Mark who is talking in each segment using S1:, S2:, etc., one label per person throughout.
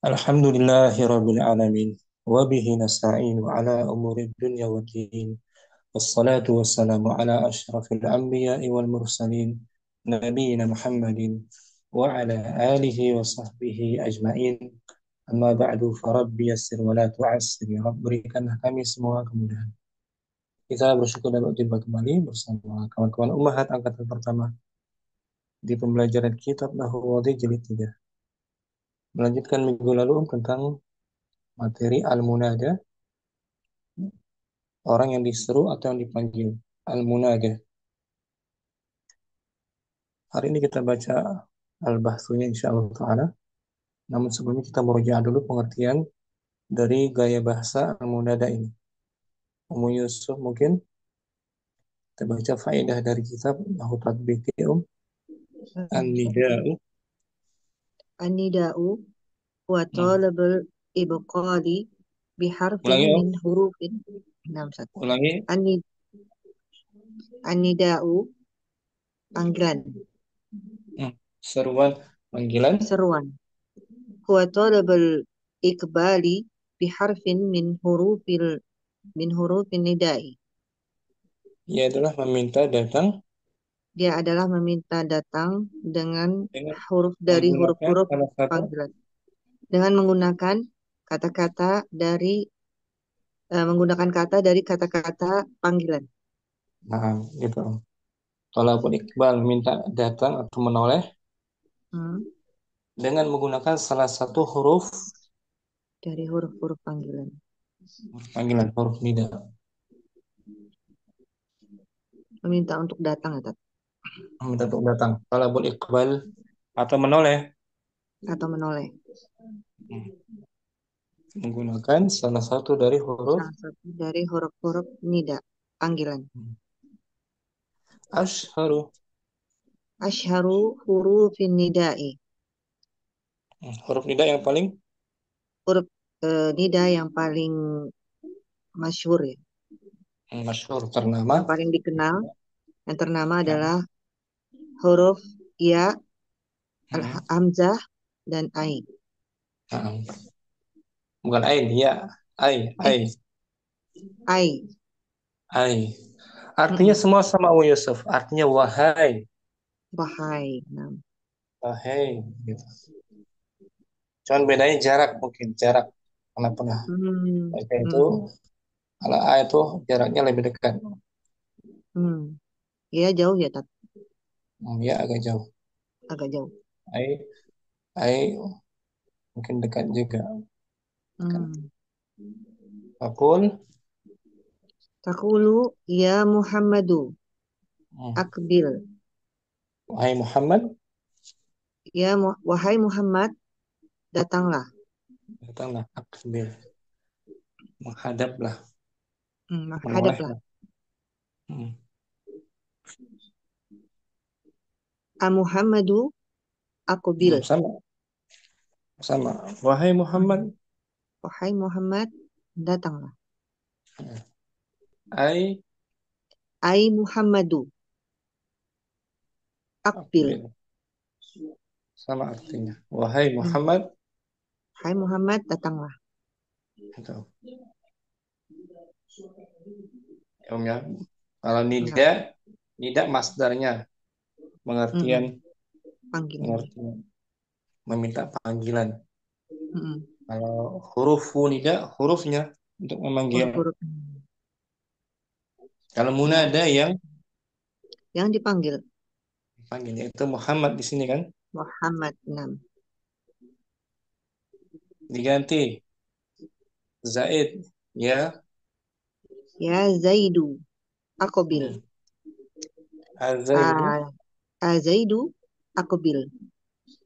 S1: Alhamdulillahi alamin wa bihi nasta'in ala umuri dunya waddin wassalatu wassalamu ala asyrafil anbiya'i wal mursalin nabiyyina Muhammadin wa ala alihi wa sahbihi ajma'in amma ba'du farabbi yassir wa la tu'assir ya Rabb berikanlah kami semua kemudahan. Kita bersyukur dapat berjumpa kembali bersama kawan-kawan Ummahat angkatan pertama di pembelajaran kitab Nahwu jilid 3. Melanjutkan minggu lalu tentang materi al-munada, orang yang diseru atau yang dipanggil, al-munada. Hari ini kita baca al-bahsunya insyaallah ta'ala. Namun sebelumnya kita merujuk dulu pengertian dari gaya bahasa al-munada ini. Ummu Yusuf mungkin kita baca faedah dari kitab Nahwu Tatbiqi An-Nida'u.
S2: An-nida'u wa talabul ibqali biharfin
S1: Ulangi,
S2: min hurufin.
S1: ulangi.
S2: An-nida'u panggilan,
S1: Seruan, panggilan.
S2: seruan. Wa talabul iqbali biharfin min hurufin nida'i.
S1: Ia adalah meminta datang
S2: Dia adalah meminta datang dengan
S1: dengan
S2: huruf dari
S1: menggunakan
S2: huruf-huruf
S1: salah satu.
S2: panggilan. Dengan menggunakan kata-kata panggilan.
S1: Nah, gitu. Walaupun Iqbal minta datang atau menoleh dengan menggunakan salah satu huruf
S2: Dari huruf-huruf panggilan.
S1: panggilan, huruf nida.
S2: Meminta untuk datang
S1: Minta untuk datang. Talabul Iqbal atau menoleh
S2: atau menoleh.
S1: menggunakan salah satu dari huruf
S2: Salah satu dari huruf-huruf nida, panggilan.
S1: Ashharu.
S2: Asyharu hurufin nida'i.
S1: Huruf nida yang paling
S2: Huruf nida yang paling masyhur ya.
S1: masyhur, ternama.
S2: Yang paling dikenal, yang ternama adalah huruf ya, hamzah dan ain.
S1: Bukan ain, ya. Ai.
S2: Ain.
S1: Artinya semua sama Ummu Yusuf. Artinya wahai.
S2: Wahai.
S1: Wahai gitu. Cuman bedanya jarak, mungkin jarak. Karena pernah baca itu, kalau A itu jaraknya lebih dekat.
S2: Ya jauh ya,
S1: Ya agak jauh.
S2: agak jauh.
S1: Ai mungkin dekat juga. Akul.
S2: Taqulu ya Muhammadu akbil.
S1: Wahai Muhammad.
S2: Wahai Muhammad, datanglah.
S1: Datanglah, akbil. Menghadaplah.
S2: Menghadaplah. Muhammadu akbil.
S1: Sama. Wahai Muhammad.
S2: Wahai Muhammad, datanglah. Ai Muhammadu akbil.
S1: Sama artinya. Wahai Muhammad.
S2: Wahai Muhammad, datanglah.
S1: Ya. Kalau nida masdarnya pengertian pengertian meminta panggilan. Kalau huruf nida hurufnya untuk memanggil. Kalau munada yang
S2: dipanggil.
S1: Panggilnya itu Muhammad di sini kan?
S2: Muhammad 6.
S1: Diganti Zaid ya.
S2: Ya Zaidu aqbil. Zaidu aqbil.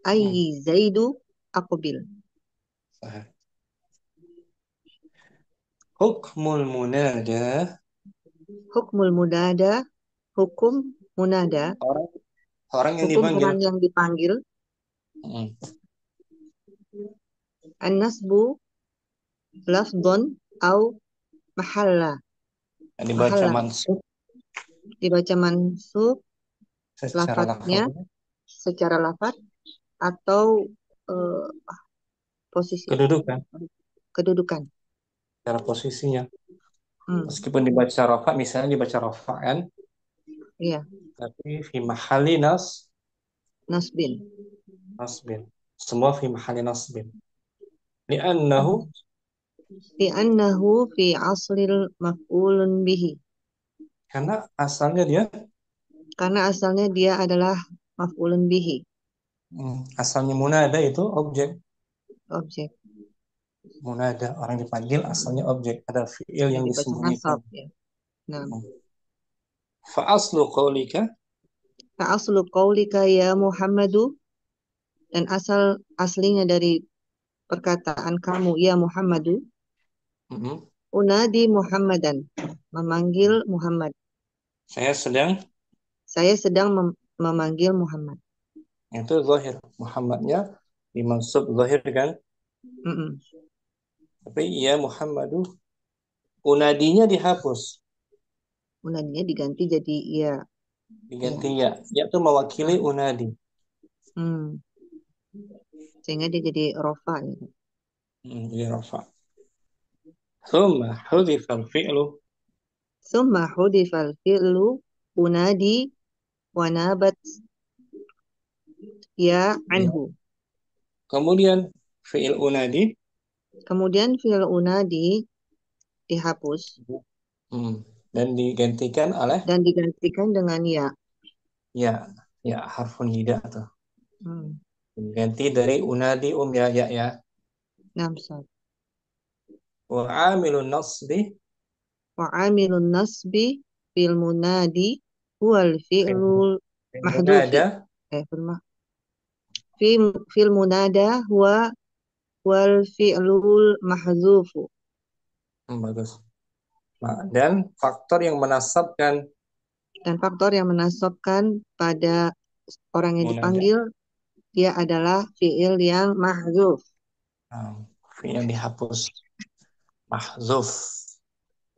S2: Ai Zaidu aqbil.
S1: Hukmul munada.
S2: Hukmul munada, hukum munada.
S1: Orang yang
S2: hukum
S1: dipanggil.
S2: Orang yang dipanggil. An-nasbu lafdhon au mahalla.
S1: Dibaca mansub.
S2: Dibaca mansub lafadznya secara lafaz atau posisi,
S1: kedudukan,
S2: kedudukan.
S1: cara posisinya.
S2: Hmm,
S1: Meskipun dibaca rafa, misalnya dibaca rafa kan,
S2: iya,
S1: tapi fi mahali
S2: nasbin.
S1: nasbin. Semua fi mahali nasbin. Li'annahu,
S2: Li'annahu fi aslil maf'ulun bihi.
S1: karena asalnya dia,
S2: Karena asalnya dia adalah maf'ulun bihi,
S1: asalnya munada itu objek.
S2: objek.
S1: Munada, orang dipanggil asalnya objek. Ada fiil
S2: Yang
S1: yang
S2: dibaca
S1: disembunyikan.
S2: nasab ya. Nah,
S1: Fa aslu qaulika,
S2: fa aslu qaulika ya Muhammadu, dan aslinya dari perkataan kamu ya Muhammadu,
S1: mm,
S2: unadi Muhammadan, memanggil Muhammad.
S1: saya sedang,
S2: Saya sedang memanggil Muhammad.
S1: itu zahir. Muhammadnya dimaksud zahir kan?
S2: Mm-mm.
S1: Tapi ya Muhammadu, unadinya dihapus.
S2: Unadinya diganti jadi ya, ya.
S1: Diganti ya. Ya itu mewakili
S2: Nah,
S1: unadi.
S2: hmm. Sehingga dia jadi rofa gitu.
S1: Jadi rafa. Thumma hudifa al-fi'lu.
S2: Summa hudifal fi'lu unadi wa nabat ya
S1: Ya.
S2: anhu.
S1: Kemudian fi'il unadi,
S2: Kemudian fi'il unadi dihapus
S1: hmm, dan digantikan oleh
S2: dan digantikan dengan ya.
S1: ya. Ya harfun nida tuh.
S2: Hmm.
S1: Ganti dari unadi ya ya ya.
S2: Nah, Ustaz.
S1: Wa amilun nasbi
S2: Wa amilun nasbi fil munadi huwal
S1: fil
S2: fi'lul
S1: fil
S2: mahdufi.
S1: munada.
S2: Fil fi fil munada huwa wal fi'lul mahzufu.
S1: Bagus. Nah, dan faktor yang menasabkan
S2: Dan faktor yang menasabkan pada orang yang
S1: munada,
S2: dipanggil dia adalah fi'il yang mahzuf.
S1: nah, fi'il yang dihapus, mahzuf.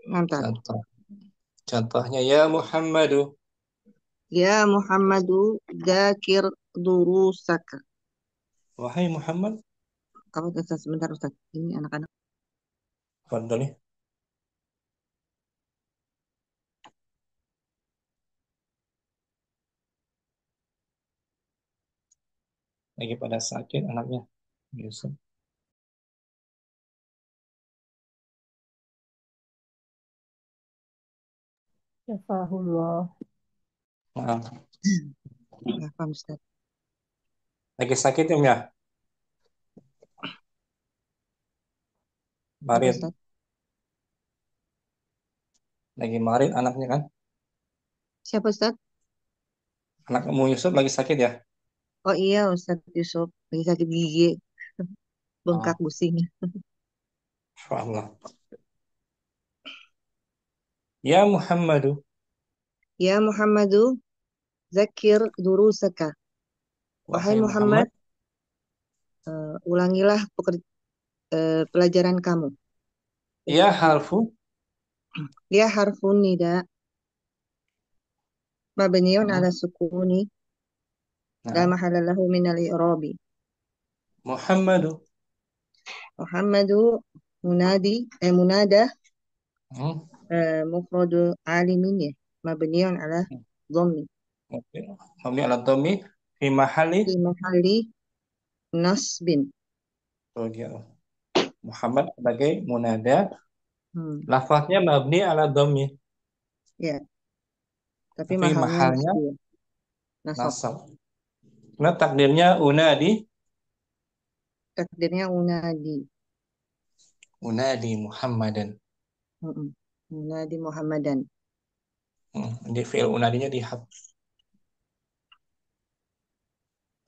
S2: Mantap.
S1: Contoh, contohnya ya Muhammadu.
S2: Ya Muhammadu dzakir durusaka.
S1: Wahai Muhammad,
S2: Kamu Ustaz, sebentar Ustaz. Ini anak-anak.
S1: Fadli, lagi pada sakit anaknya. Yusuf.
S3: Syafahullah.
S1: Maaf.
S2: Ya, paham Ustaz.
S1: Lagi sakit ya?
S2: Apa
S1: Marit.
S2: Ustaz?
S1: Lagi marit anaknya kan?
S2: Siapa Ustaz?
S1: Anakmu Yusuf lagi sakit ya?
S2: Oh iya Ustaz Yusuf. Lagi sakit gigi. Bengkak
S1: Oh,
S2: gusinya.
S1: Allah. Ya Muhammadu.
S2: Ya Muhammadu zakir durusaka. Wahai
S1: Wahai
S2: Muhammad,
S1: Muhammad.
S2: ulangilah pelajaran kamu.
S1: Ya harfu.
S2: Ya harfun nida mabniun
S1: Hmm.
S2: ala sukuni la
S1: Nah,
S2: mahalla lahu min al-i'rabi.
S1: Muhammadu.
S2: Muhammadu munada
S1: Hmm.
S2: mufradu alimin ya mabniun ala dhammi
S1: Oke. Mabni ala dhammi fi mahali.
S2: fi mahalli nasbin.
S1: Oh, dia. Muhammad sebagai munada.
S2: Hmm,
S1: Lafaznya mabni ala dhammi.
S2: ya, tapi
S1: Tapi
S2: mahalnya
S1: mahalnya
S2: nasbi ya, nasab.
S1: nasab. Nah, takdirnya unadi.
S2: Takdirnya unadi.
S1: Unadi Muhammadan.
S2: Mm-mm. Unadi Muhammadan.
S1: Di fi'il unadinya dihapus.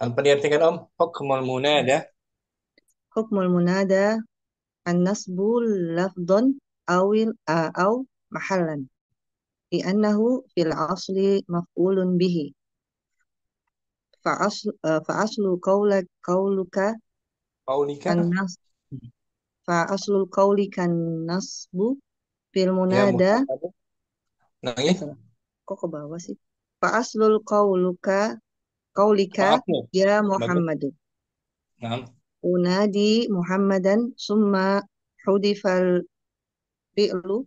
S1: Tanpa diartikan Om, hukmul munada.
S2: Hukmul munada an-nasbu lafdhan aw mahallan li'annahu fil asli maf'ulun bihi fa aslu qawluka
S1: Qaulika.
S2: an-nas fa aslul qawli kan nasbu fil
S1: Ya
S2: munada.
S1: Muhammad. Lagi.
S2: Salah, kok ke bawah sih? Fa aslul qawlika
S1: Maaf nih.
S2: ya
S1: Bagus.
S2: Muhammadu.
S1: Nah.
S2: أنادي محمدا ثم حذف الفعل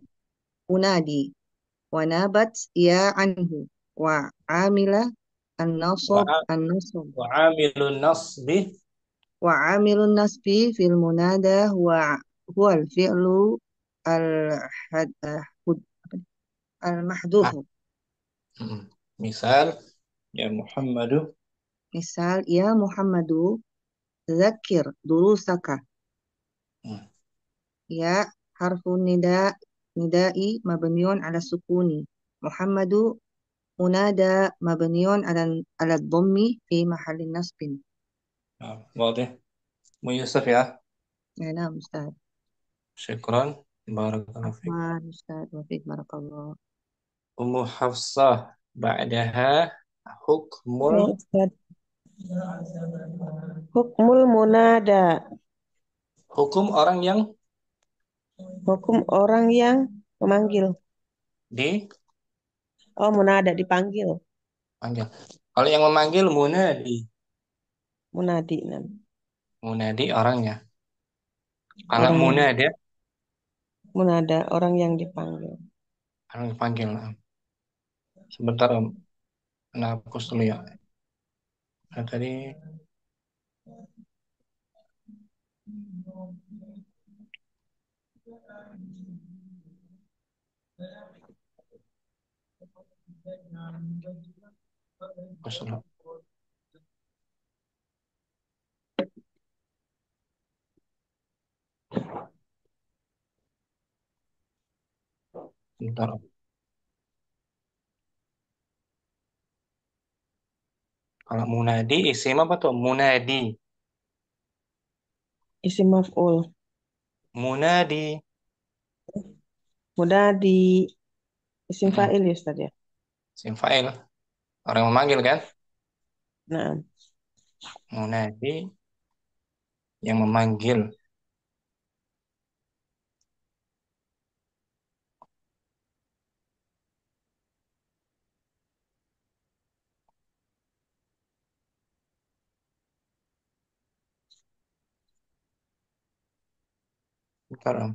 S2: أنادي ونابت يا عنه وعامل
S1: وع-
S2: النصب
S1: وعامل النصب
S2: وعامل النصب في المنادى هو الفعل الحد-
S1: مع-
S2: المحذوف.
S1: مثال يا محمد.
S2: مثال يا محمد ذكر دروسك. يا حرف النداء ندائي مبني على السكون. محمد منادى مبني على الضم في محل نصب.
S1: واضح أبو يوسف يا.
S2: نعم أستاذ.
S1: شكرا بارك الله فيك.
S2: أحمد أستاذ وفيك بارك الله.
S1: أم حفصة بعدها حكم
S3: Ya, Ustaz. Hukmul munada.
S1: hukum orang yang
S3: Hukum orang yang memanggil.
S1: dipanggil.
S3: Oh, munada dipanggil.
S1: Kalau yang memanggil munadi,
S3: Munadi.
S1: munadi orangnya. Kalau
S3: Orang yang
S1: munada
S3: munada, orang yang dipanggil.
S1: orang dipanggil. Sebentar Om, nah, hapus dulu ya. Nah, tadi hapus dulu. Sebentar Om. Kalau munadi isim apa tuh? Munadi.
S3: Isim maf'ul.
S1: Munadi.
S3: Munadi. Isim
S1: Mm-mm.
S3: fa'il ya Ustaz ya.
S1: Isim fa'il. Orang yang memanggil kan?
S3: Nah,
S1: Munadi yang memanggil. Sebentar Om.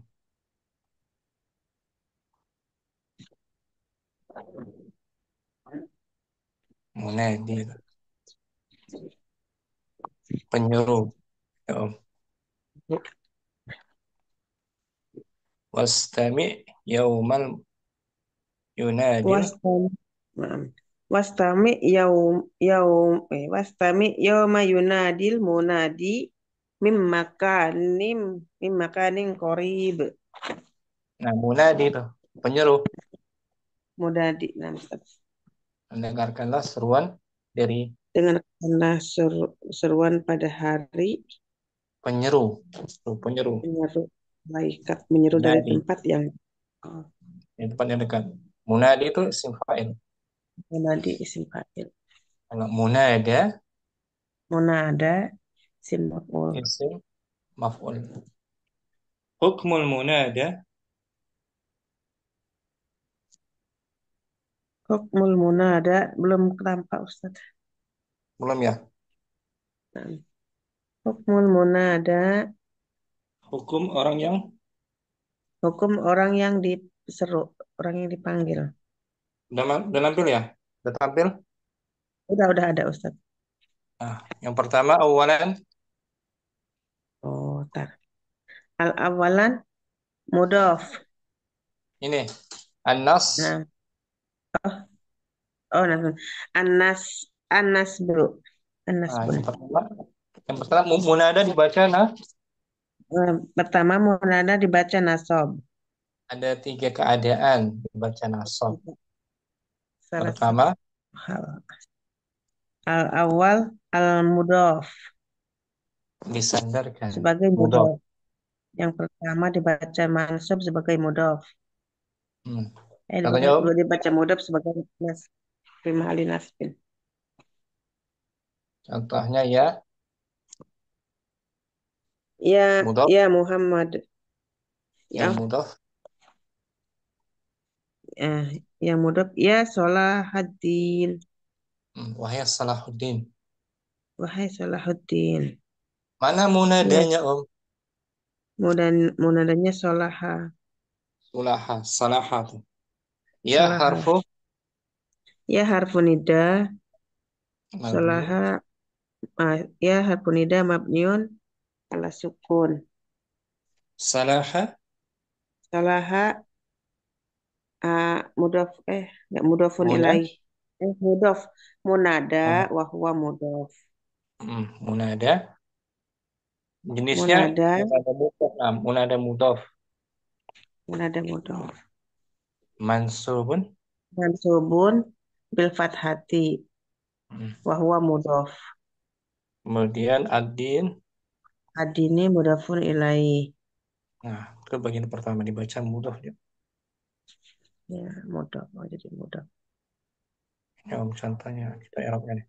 S1: Munadi. Penyuruh. Ya Om. Wastami yaumal yunadil.
S3: wastam. Nah, wastami wastami yauma yunadil munadi mim makanin qarib.
S1: Nah, munadi itu penyeru.
S3: Munadi. Nah, Ustaz.
S1: Mendengarkanlah seruan dari
S3: Dengan karena seruan pada hari
S1: penyeru. Penyeru.
S3: menyeru malaikat menyeru dari
S1: Munadi.
S3: tempat yang
S1: Yang tempatnya dekat. Munadi itu isim fa'il.
S3: munadi isim fa'il.
S1: Kalau munada
S3: Munada isim maf'ul.
S1: isim maf'ul. Hukmul munada
S3: Hukmul munada belum tampak Ustaz.
S1: belum ya.
S3: Nah, hukmul munada
S1: Hukum orang yang
S3: hukum orang yang diseru, orang yang dipanggil.
S1: udah nampil ya. Udah tampil.
S3: Udah ada Ustaz.
S1: Nah, yang pertama awalan
S3: Oh, tar. Al awalan mudhof.
S1: ini anas.
S3: Nah, oh nah. Anas Anas bro. Anas
S1: Nah,
S3: bun.
S1: yang pertama munada dibaca nah
S3: Pertama munada dibaca nasob.
S1: ada tiga keadaan dibaca nasab.
S3: Salah satu
S1: Pertama
S3: hal. Al awal al mudhof
S1: disandarkan
S3: sebagai
S1: mudhaf.
S3: mudhof. Yang pertama dibaca mansub sebagai mudhof.
S1: Hmm. Contohnya Om,
S3: Dibaca mudhof sebagai nas prima ali nasbin.
S1: contohnya ya
S3: Ya,
S1: mudhaf
S3: ya Muhammad.
S1: yang
S3: Ya,
S1: mudhaf.
S3: ya mudhof. Ya Salahuddin.
S1: Wahai Salahuddin.
S3: Wahai Salahuddin.
S1: Mana
S3: Ya,
S1: munadanya Om?
S3: munadanya solaha.
S1: Sulaha, salaha tuh. Ya
S3: Solaha.
S1: harfu
S3: Ya harfu nida.
S1: mabni.
S3: Solaha. Ya harfu nida mabniun ala sukun.
S1: Salaha
S3: Solaha. Mudaf. Nggak mudafun
S1: munad.
S3: ilaih. Mudaf. Munada
S1: Oh,
S3: wa huwa mudaf.
S1: munada. Jenisnya
S3: Munada.
S1: munada mudhaf. Munada mudhaf.
S3: Munada mudaf.
S1: Mansubun.
S3: Mansubun bil fathati
S1: Hmm.
S3: wa huwa mudhaf.
S1: Kemudian ad-din.
S3: Adini mudafun ilaih.
S1: Nah, itu bagian pertama dibaca mudhaf dia.
S3: Ya, mudhaf. Oh, jadi mudhaf.
S1: Ya, Om, contohnya kita Arabnya nih.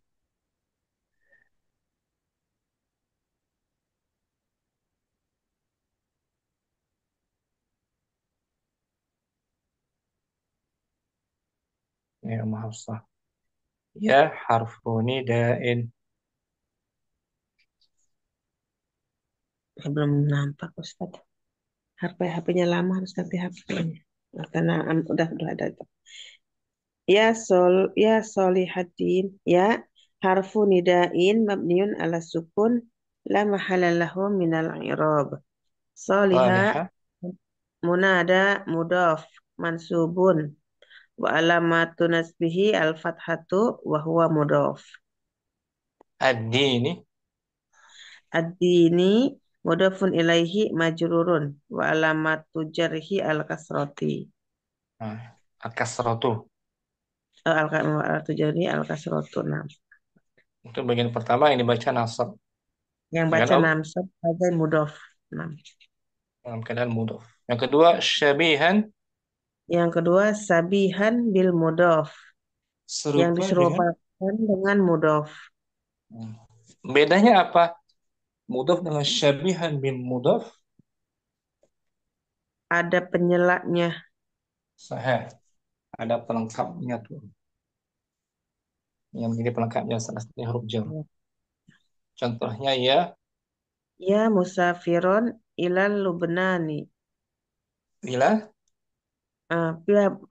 S1: Ya, Om Hafsah. Ya harfu nida'in.
S3: Belum nampak Ustaz. HP-nya lama harus ganti HP-nya. Karena udah ada itu. Ya solihatin. Ya harfu nidain mabniun ala sukun la mahala lahu minal i'rab. Soliha
S1: Salihah.
S3: munada mudaf mansubun wa alamatu nasbihi al fathatu wa huwa mudaf.
S1: Ad-dini.
S3: Ad-dini mudafun ilaihi majrurun wa alamatu jarhi al kasrati.
S1: Nah, al-kasratu.
S3: Al-alamatu jarhi al kasratu. Nah,
S1: Itu bagian pertama yang dibaca nasab.
S3: yang
S1: Ya kan,
S3: baca
S1: Om?
S3: namsab sebagai mudaf. Nah,
S1: Dalam keadaan mudhaf. Yang kedua, syabihan.
S3: yang kedua sabihan bil mudaf yang
S1: Serupa dengan.
S3: diserupakan dengan mudaf.
S1: Hmm. Bedanya apa? Mudhaf dengan syabihan bin mudhaf.
S3: Ada penyelaknya.
S1: Sahih. Ada pelengkapnya tuh. Yang menjadi pelengkapnya salah satunya huruf jar. Contohnya ya,
S3: Ya musafiron ilal Lubnani.
S1: bila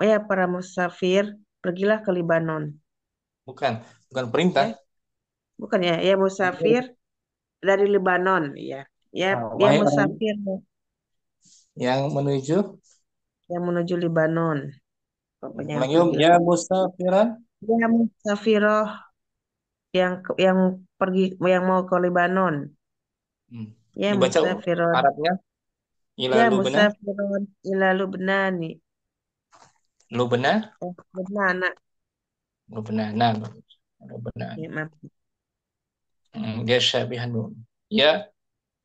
S3: Ya para musafir pergilah ke Libanon.
S1: bukan, bukan perintah.
S3: Ya, bukan ya. Ya musafir dari Libanon. Ya, ya, ya
S1: Wahai orang
S3: musafir
S1: yang menuju,
S3: yang menuju Libanon. Pokoknya yang
S1: ulangi Om,
S3: pergilah.
S1: ya musafiran.
S3: Ya musafiroh yang pergi yang mau ke Libanon.
S1: Hmm.
S3: Ya
S1: Dibaca
S3: musafiron.
S1: Arabnya ila
S3: Ya
S1: lubna,
S3: musafiron ila Lubnani.
S1: lubna,
S3: Lubnana.
S1: lubna, nah, lubna.
S3: Ya, maaf.
S1: Dia syabihan Bu. Ya,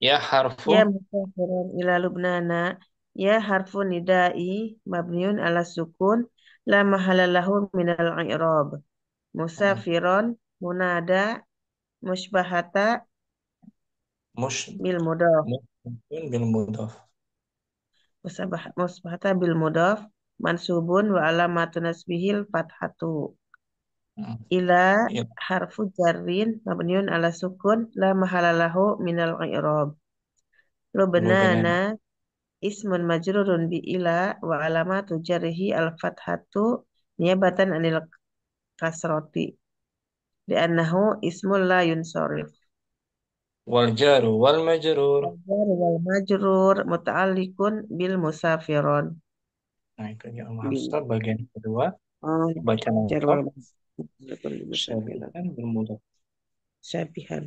S1: ya
S3: Ya
S1: harfu
S3: musafiron ila Lubnana. Ya harfu nidai mabniun ala sukun la mahala lahu minal i'rab.
S1: hmm,
S3: Musafiron munada musbahata
S1: mush
S3: bil mudaf.
S1: mungkin bil mudhaf.
S3: Musbahata bil mudaf mansubun wa alamatu nasbihil fathatu.
S1: Hmm.
S3: Ila
S1: Ya,
S3: harfu jarrin mabniun ala sukun la mahala lahu minal i'rab.
S1: lubna.
S3: Lubnana ismun majrurun bi ila wa alamatu jarhi al fathatu niyabatan anil kasroti li'annahu ismul la yunsarif.
S1: Wal jaru wal majrur.
S3: Al-jar wal majrur muta'alliqun bil musafiron.
S1: Nah, itu ya Om
S3: Bil
S1: Hafsah bagian kedua
S3: oh,
S1: baca
S3: jar
S1: nasab
S3: wal majrur bil musafiron.
S1: syabihan bil mudhaf.
S3: Syabihan.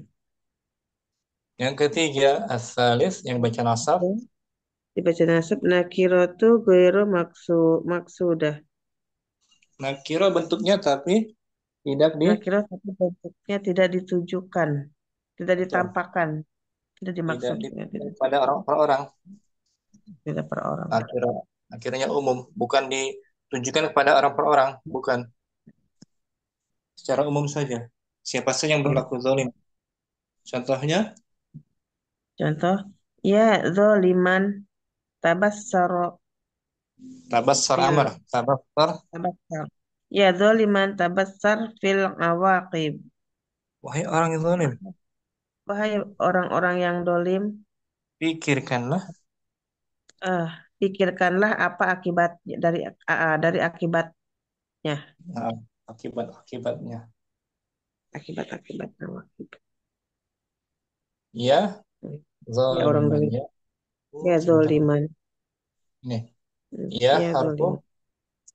S1: Yang ketiga, asalis yang baca nasab.
S3: Dibaca nasab nakiratu ghairu maksudah.
S1: Nakira bentuknya tapi tidak di
S3: Nakirah tapi bentuknya tidak ditujukan, tidak
S1: betul,
S3: ditampakkan, tidak
S1: tidak
S3: dimaksudkan,
S1: ditujukan pada orang per orang.
S3: tidak per orang.
S1: Akhirnya umum, bukan ditujukan kepada orang per orang, bukan secara umum saja. Siapa saja yang
S3: Oh,
S1: berlaku zalim. Contohnya,
S3: contoh, ya zoliman tabassaro
S1: tabassar amar,
S3: fil tabassar. Ya zoliman tabassar fil awaqib.
S1: wahai orang yang zalim,
S3: Wahai orang-orang yang dolim,
S1: Pikirkanlah
S3: eh, pikirkanlah apa akibat dari akibatnya,
S1: nah, akibat-akibatnya.
S3: akibat-akibat.
S1: Ya,
S3: Ya orang
S1: zaliman
S3: dolim,
S1: ya.
S3: ya
S1: Sebentar.
S3: doliman.
S1: Nih, ya
S3: Ya
S1: harfu
S3: doliman.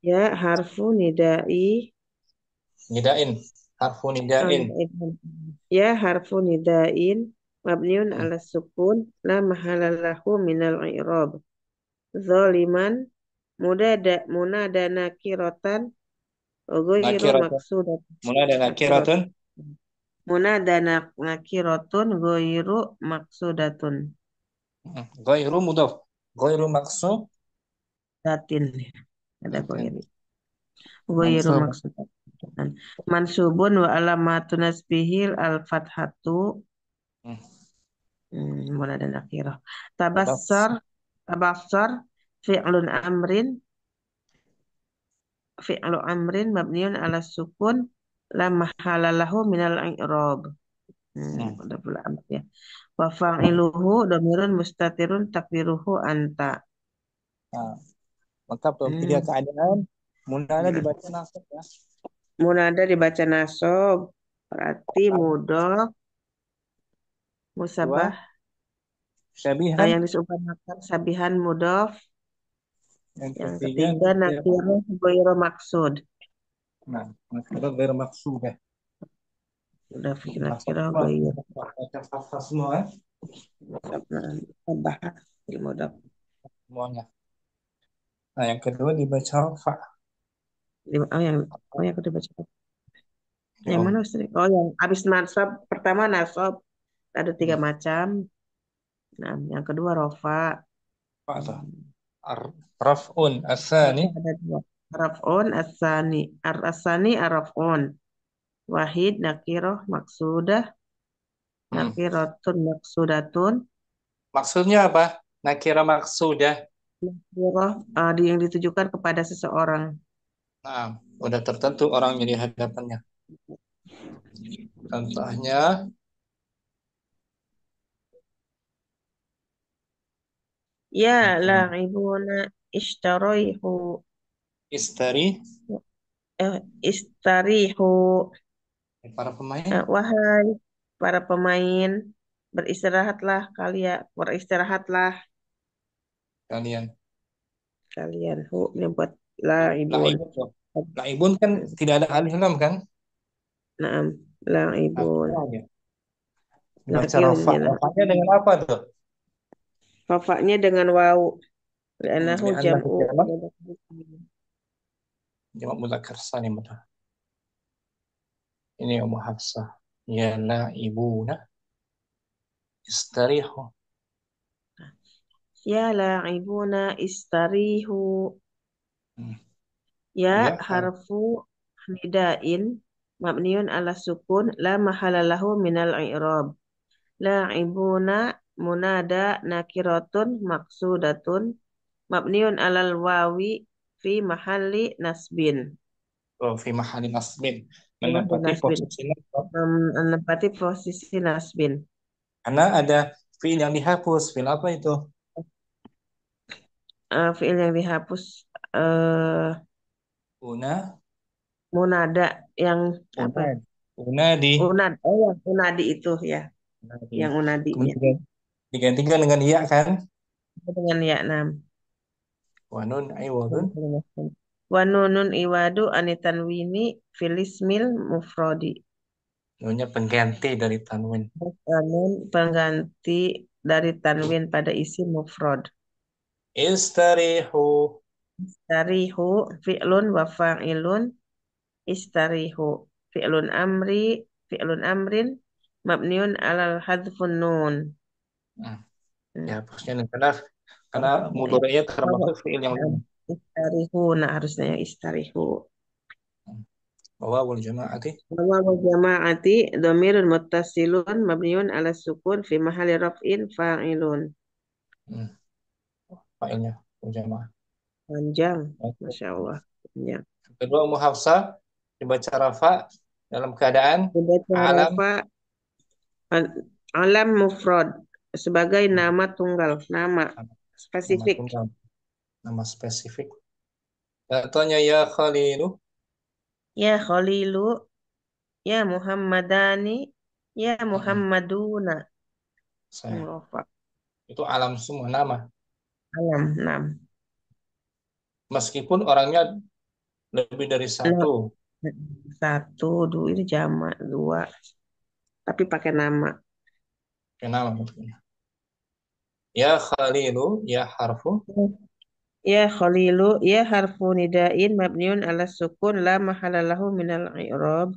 S3: Ya harfu nidai.
S1: nidain. Harfu
S3: Oh,
S1: nidain.
S3: nidain. Ya harfu nidain mabniun
S1: Hmm.
S3: ala sukun la mahala lahu minal i'rab. Zaliman munada nakiratan ghairu
S1: Nakiratun.
S3: maqsudat.
S1: Munada
S3: Nakirat.
S1: nakiratun.
S3: Munada nakiratun ghairu maqsudatun.
S1: Ghairu mudhaf. Ghairu maksud.
S3: Datin. Ada ghairu. Ghairu
S1: Mansub.
S3: maqsudatun. Mansubun wa alamatun nasbihil al-fathatu.
S1: Hmm.
S3: Munada nakirah.
S1: Tabas.
S3: Tabassar. Tabassar. Fi'lun amrin. Fi'lu amrin mabniun ala sukun la mahala lahu minal i'rab.
S1: Hmm.
S3: Udah pula amat ya. Wa fa'iluhu dhamirun mustatirun takdiruhu anta.
S1: Nah, lengkap tuh. Tiga
S3: Hmm.
S1: keadaan. Munada
S3: Nah,
S1: dibaca nasab ya.
S3: munada dibaca nasob, berarti
S1: Pertama,
S3: mudhof,
S1: dua,
S3: musabah,
S1: syabihan.
S3: yang diseumpamakan sabihan mudhof,
S1: Yang
S3: yang
S1: ketiga,
S3: ketiga
S1: nakirah.
S3: nakirah ghairu maksud.
S1: Nah, nakirah ghairu maksud ya.
S3: Udah
S1: Nasab
S3: nakirah
S1: semua.
S3: ghairu
S1: Baca fathah semua ya.
S3: sabah di mudhof.
S1: Semuanya. Nah, yang kedua dibaca rafa.
S3: Oh yang kedua baca.
S1: Ya,
S3: Yang mana
S1: Om.
S3: Ustaz? Oh, yang habis nasab. Pertama nasab ada tiga
S1: Hmm.
S3: macam. Nah, yang kedua rofa.
S1: Apa tuh?
S3: Hmm.
S1: Raf'un
S3: Rofa
S1: asani.
S3: ada dua. Raf'un asani. Asani araf'un. Wahid nakiroh maksudah.
S1: Hmm.
S3: Nakiratun maksudatun.
S1: Maksudnya apa? Nakira maksudah.
S3: Nakiroh yang ditujukan kepada seseorang.
S1: Nah, udah tertentu orangnya di hadapannya. Contohnya,
S3: Ya
S1: mungkin
S3: la'ibuna ishtaraihu.
S1: istari
S3: Istarihu.
S1: para pemain
S3: Wahai para pemain, beristirahatlah
S1: kalian.
S3: kalian. Ini buat laibun.
S1: Laibun tuh. Laibun kan tidak ada alif lam kan?
S3: Naam, laibun.
S1: Nakira aja. Dibaca rafa.
S3: Nakirnya nah.
S1: Rafanya dengan apa tuh?
S3: Rafa'nya dengan wawu. Li'annahu
S1: Li'annahu
S3: jam'u
S1: jamak.
S3: mudakkar.
S1: Jamak mudzakkar salim. Ini Ummu Hafsah. Ya laibuna istarihu.
S3: Ya la'ibuna istarihu.
S1: Hmm.
S3: Ya
S1: Ya
S3: harfu nida'in mabniun ala sukun la mahala lahu minal i'rab. La'ibuna munada nakiratun maksudatun mabniun alal wawi fi mahalli nasbin.
S1: fi mahali nasbin.
S3: Fi mahalli
S1: Menempati
S3: nasbin.
S1: posisi nasab.
S3: Menempati posisi nasbin.
S1: Karena ada fiil yang dihapus. Fiil apa itu?
S3: Fiil yang dihapus
S1: Una,
S3: munada yang apa?
S1: unad. Unadi.
S3: Unad. Oh, yang unadi itu ya,
S1: Unadi.
S3: yang unadinya.
S1: Kemudian digantikan dengan ya kan?
S3: Dengan ya 6.
S1: Wanun iwadun.
S3: Wa nunun iwadu anitanwini filismil mufrodi.
S1: Nunnya pengganti dari tanwin.
S3: Nun pengganti dari tanwin pada isim mufrad.
S1: Istarihu.
S3: Istarihu fi'lun wa fa'ilun. Istarihu fi'lun amrin mabniun alal hadfun nun.
S1: Hmm. Ya,
S3: Hmm.
S1: hapusnya nih. Karena
S3: Harusnya ya.
S1: mudoranya
S3: Wawa.
S1: termasuk fiil yang lima.
S3: Istarihu, nah harusnya ya istarihu.
S1: Wawul jama'ati.
S3: Wawa jama'ati dhamirun muttasilun mabniun ala sukun fi mahali raf'in fa'ilun.
S1: Hmm. Failnya jama'ah.
S3: Panjang, Masya Allah. Panjang.
S1: Kedua Ummu Hafsah dibaca rafa dalam keadaan
S3: Dibaca
S1: alam
S3: rafa Alam mufrad sebagai
S1: Hmm,
S3: nama tunggal, nama
S1: Nama, nama
S3: spesifik.
S1: tunggal, nama spesifik. Contohnya ya Khalilu.
S3: Ya Khalilu, ya Muhammadani, ya
S1: Mm-mm.
S3: Muhammaduna.
S1: Saya.
S3: Muwaffaq.
S1: Itu alam semua nama.
S3: Alam, enam.
S1: Meskipun orangnya lebih dari
S3: Lo,
S1: satu.
S3: satu, dua, ini jamak, dua. Tapi pakai nama.
S1: Kenapa? Ya Khalilu, ya harfu.
S3: Ya Khalilu, ya harfu nida'in mabniun ala sukun la mahala lahu minal i'rab.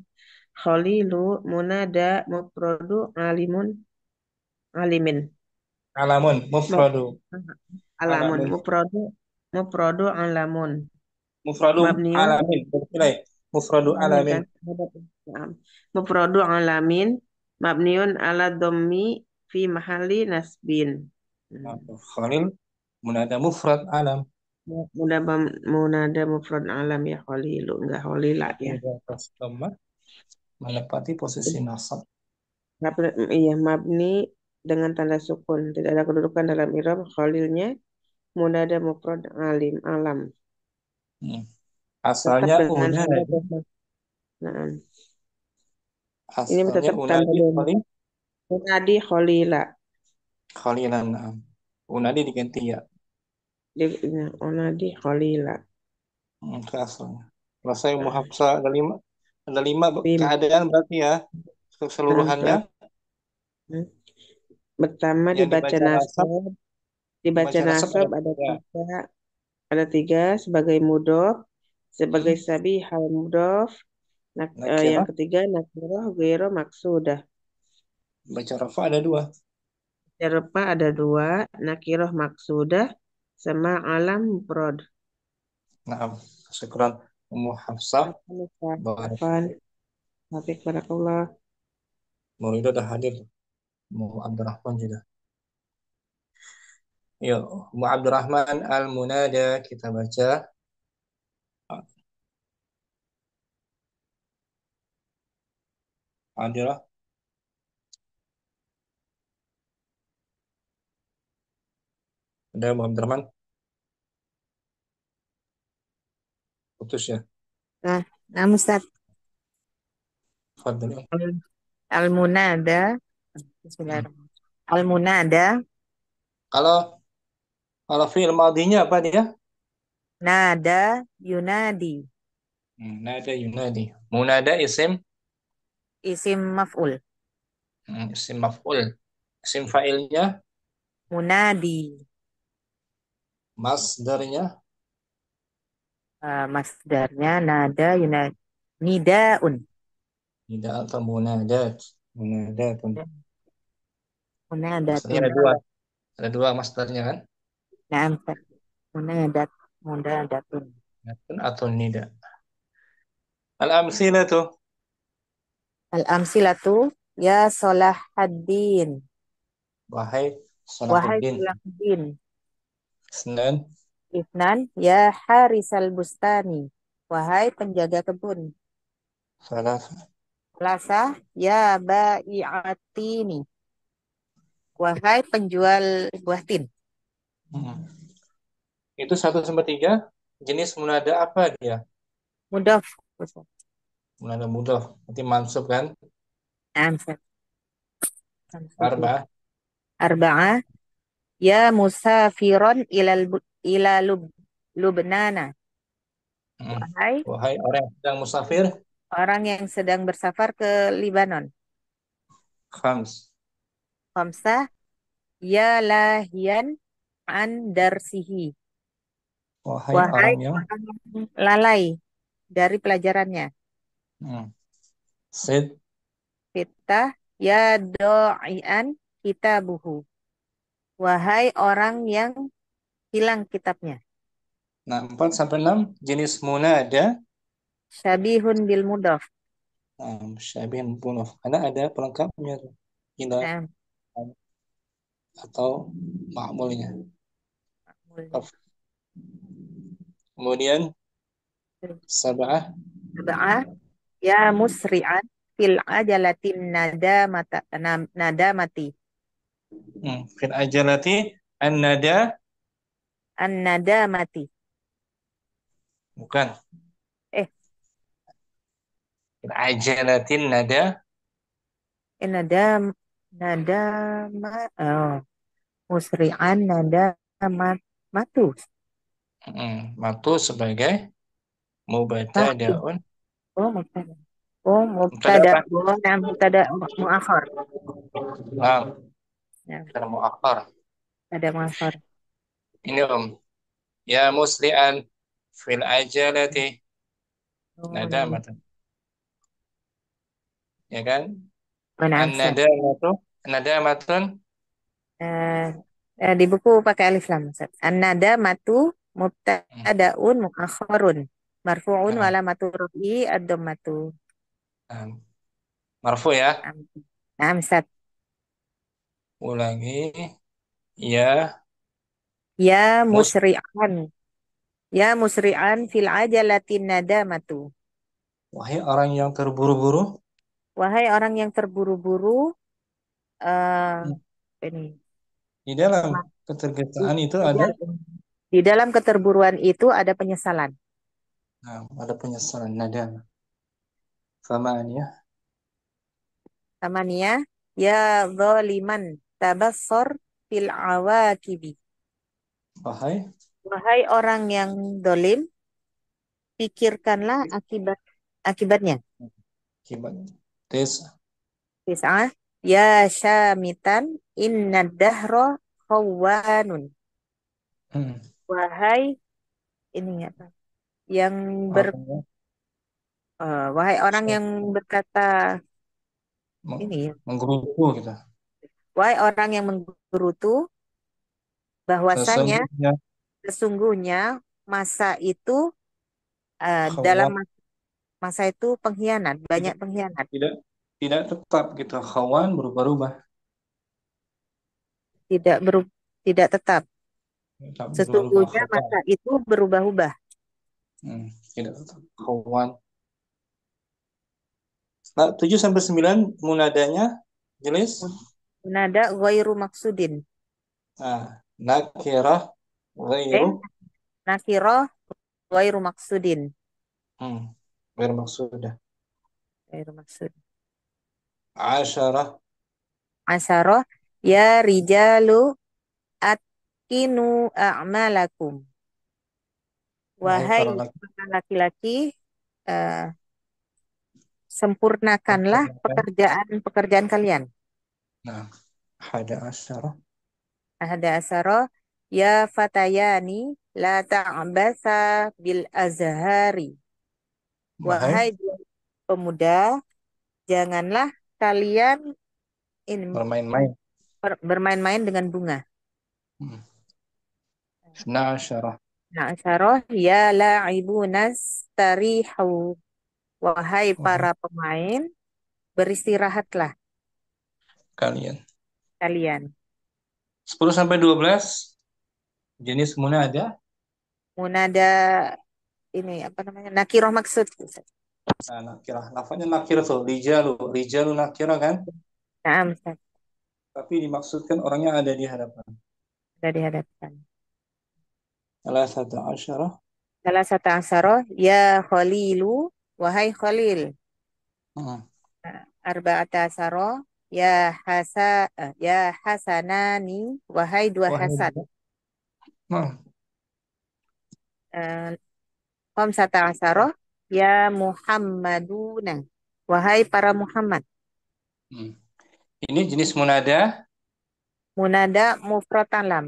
S3: Khalilu munada mufradu alimun alimin.
S1: Alamun,
S3: Mu-
S1: mufradu.
S3: Alamun
S1: Alamin.
S3: mufradu alamun.
S1: Mufradu
S3: Mabniun
S1: alamin. Berarti mufradu
S3: alamin
S1: alamin.
S3: kan? Naam. Mufradu alamin mabniun ala dhammi fi mahali nasbin.
S1: Nah,
S3: Hmm.
S1: Khalil munada mufrad alam.
S3: Munada mufrad alam ya Khalilu enggak Khalila
S1: Mabni
S3: ya.
S1: di atas dhamma menepati posisi nasab.
S3: Iya, mabni dengan tanda sukun. Tidak ada kedudukan dalam i'rab khalilnya munada mufrad alam.
S1: Hmm.
S3: Tetap
S1: Asalnya
S3: dengan tanda
S1: unadi.
S3: dhamma. Nah, ini
S1: Asalnya
S3: tetap tanda
S1: unadi
S3: dhamma.
S1: Khalil.
S3: Munadi khalila.
S1: Khalilan. Nah. Unadi diganti ya.
S3: Unadi khalila.
S1: Itu asalnya. Kalau saya muhafsa ada lima
S3: Lima.
S1: keadaan berarti ya keseluruhannya
S3: Berarti pertama
S1: yang
S3: dibaca nasab. Dibaca
S1: dibaca nasab ada
S3: nasab
S1: tiga.
S3: ada tiga sebagai mudhof, sebagai
S1: Hmm.
S3: sabi hal mudhof. Yang
S1: Nakirah
S3: ketiga nakirah ghairu maksudah.
S1: baca rafa ada dua.
S3: Serupa ada dua, nakirah maksudah sama alam mufrad.
S1: Nah, syukran Ummu Hafsah.
S3: Apa Nisa?
S1: Baik.
S3: Afan, Hafik Barakallah.
S1: Murid udah hadir. Ummu Abdurrahman juga. Yuk, Ummu Abdurrahman Al-Munada kita baca. Hadirah. Ada Ummu Abdurrahman putus ya.
S2: Nah, nah Ustaz,
S1: Fadli.
S2: Al-Munada,
S1: Hmm.
S2: Bismillahirrahmanirrahim. Al-Munada,
S1: Kalau kalau fi'il madinya apa dia?
S2: Nada, Yunadi,
S1: Nada yunadi. Munada
S2: Isim Maf'ul,
S1: isim maf'ul. Isim fa'ilnya,
S2: Munadi,
S1: masdarnya,
S2: Masdarnya Nada, Yunadi, Nidaun,
S1: tidak atau munadat. Munadatun. Masdarnya
S2: Munadatun.
S1: ada dua. Ada dua masdarnya kan?
S2: Nah, Munadat, Munadatun.
S1: Munadatun atau nida. Al-amsilatu.
S2: Al-Amsilatu, Ya Salahuddin,
S1: Wahai
S2: Wahai
S1: Salahuddin.
S2: Salahuddin.
S1: Senin.
S2: Ifnan, Ya Harisal Bustani, Wahai penjaga kebun.
S1: Salah.
S2: Lasa, Ya Bai'atini, Wahai penjual buah tin.
S1: Hmm. Itu 1/3. Jenis munada apa dia?
S2: Mudhaf.
S1: Munada mudhaf. Nanti mansub kan?
S2: Ansab.
S1: Arba.
S2: Arba'ah, Ya Musafiron ila Lubnana,
S1: Hmm.
S2: Wahai
S1: Wahai orang yang sedang musafir.
S2: orang yang sedang bersafar ke Libanon.
S1: Khams.
S2: Khamsah, Ya Lahian an Darsihi,
S1: Wahai
S2: Wahai
S1: orang yang
S2: orang yang lalai dari pelajarannya.
S1: hmm. Sid.
S2: Fitah, Ya Do'ian Kitabuhu, Wahai orang yang hilang kitabnya.
S1: Nah, 4 sampai 6 jenis munada.
S2: Syabihun bil mudhaf.
S1: Syabih bunuh. Karena ada pelengkapnya tuh. Ila
S2: Nah,
S1: atau ma'mulnya.
S2: mulnya.
S1: Kemudian sab'ah.
S2: Sab'ah, Ya Musri'an fil ajalatin nadamati.
S1: Fil ajalati an-nada,
S2: An-nadamati.
S1: bukan.
S2: Eh,
S1: Fil ajalatin nada,
S2: nadam nadama oh, musri'an nadamatu.
S1: matu sebagai
S2: Fa'il.
S1: mubtada'un.
S2: Oh, mubtada. Oh,
S1: Mubtada
S2: mubtada.
S1: apa?
S2: Oh, nah, mubtada muakhar.
S1: Nah,
S2: Ya,
S1: mubtada muakhar.
S2: ada muakhar.
S1: Ini ya musli'an fil ajalati
S2: Oh,
S1: nada
S2: nah.
S1: matu, ya kan?
S2: Nah, Ustaz.
S1: An-nada matu, nada matun.
S2: Eh, di buku pakai alif lam, Ustaz. An-nadamatu mubtada'un muakhirun. Marfu'un wa
S1: Nah,
S2: alamatu raf'i ad-dhammatu.
S1: nah, marfu ya.
S2: Nah, Ustaz.
S1: Ulangi. Ya
S2: Ya
S1: mus
S2: musri'an. Ya musri'an fil ajalatin nadamatu.
S1: wahai orang yang terburu-buru.
S2: Wahai orang yang terburu-buru,
S1: Hmm.
S2: ini
S1: Di dalam
S2: ma- di,
S1: ketergesaan itu
S2: di
S1: ada,
S2: dalam di dalam keterburuan itu ada penyesalan.
S1: nah, ada penyesalan nada. Famaniyah,
S2: Tamania, ya zaliman tabassar fil awakibi.
S1: wahai
S2: Wahai orang yang dolim, pikirkanlah akibatnya.
S1: kibat tes.
S2: Tis'ah, ya syamitan inna dahro khawanun.
S1: Hmm.
S2: Wahai ini apa? Yang ber
S1: Orang yang
S2: wahai orang yang berkata ini ya.
S1: menggerutu gitu.
S2: Wahai orang yang menggerutu bahwasannya
S1: Sesungguhnya
S2: sesungguhnya masa itu dalam
S1: khawan
S2: masa itu pengkhianat, banyak
S1: tidak
S2: pengkhianat.
S1: tidak tidak tetap gitu. Khawan berubah-ubah,
S2: Tidak tidak tetap.
S1: tetap berubah-ubah
S2: Sesungguhnya
S1: khawan.
S2: masa itu berubah-ubah.
S1: Tidak tetap khawan. Nah, 7 sampai 9 munadanya jelas.
S2: Nada ghairu maksudin.
S1: Nah, nakirah
S2: Eh,
S1: ghairu
S2: nakiroh ghairu maksudin.
S1: hmm, bermaksudah.
S2: Ghairu maksud.
S1: Asyarah,
S2: Asaroh, ya rijalu atkinu a'malakum.
S1: wahai
S2: Wahai
S1: para laki,
S2: para laki-laki, eh, sempurnakanlah
S1: sempurnakan.
S2: pekerjaan-pekerjaan kalian.
S1: Nah, hada asyarah,
S2: Ahada asaroh, ya fatayani la ta'basa bil azhari.
S1: wahai
S2: Wahai dua pemuda, janganlah kalian ini
S1: bermain-main.
S2: bermain-main dengan bunga.
S1: Hmm. Isna asyarah,
S2: Nah, asaroh, ya la'ibunas tarihu. Wahai
S1: wahai
S2: para pemain, beristirahatlah
S1: kalian.
S2: kalian.
S1: 10 sampai 12 jenis munada.
S2: Munada ini apa namanya? Nakiroh maksud.
S1: Nah, nakirah. Lafaznya nakirah tuh. Rijalu. Rijalu nakirah kan?
S2: Nah, Ustaz,
S1: Tapi dimaksudkan orangnya ada di hadapan.
S2: sudah dihadapkan.
S1: Salah satu asyarah.
S2: Salah satu asaroh, ya Khalilu, wahai Khalil.
S1: Hmm.
S2: Arba'ata asaroh, ya Hasanani, wahai dua
S1: Wahai
S2: Hasan.
S1: nah,
S2: Eh, Khamsata asaroh, ya Muhammaduna, wahai para Muhammad.
S1: hmm. Ini jenis munada.
S2: Munada mufrad alam.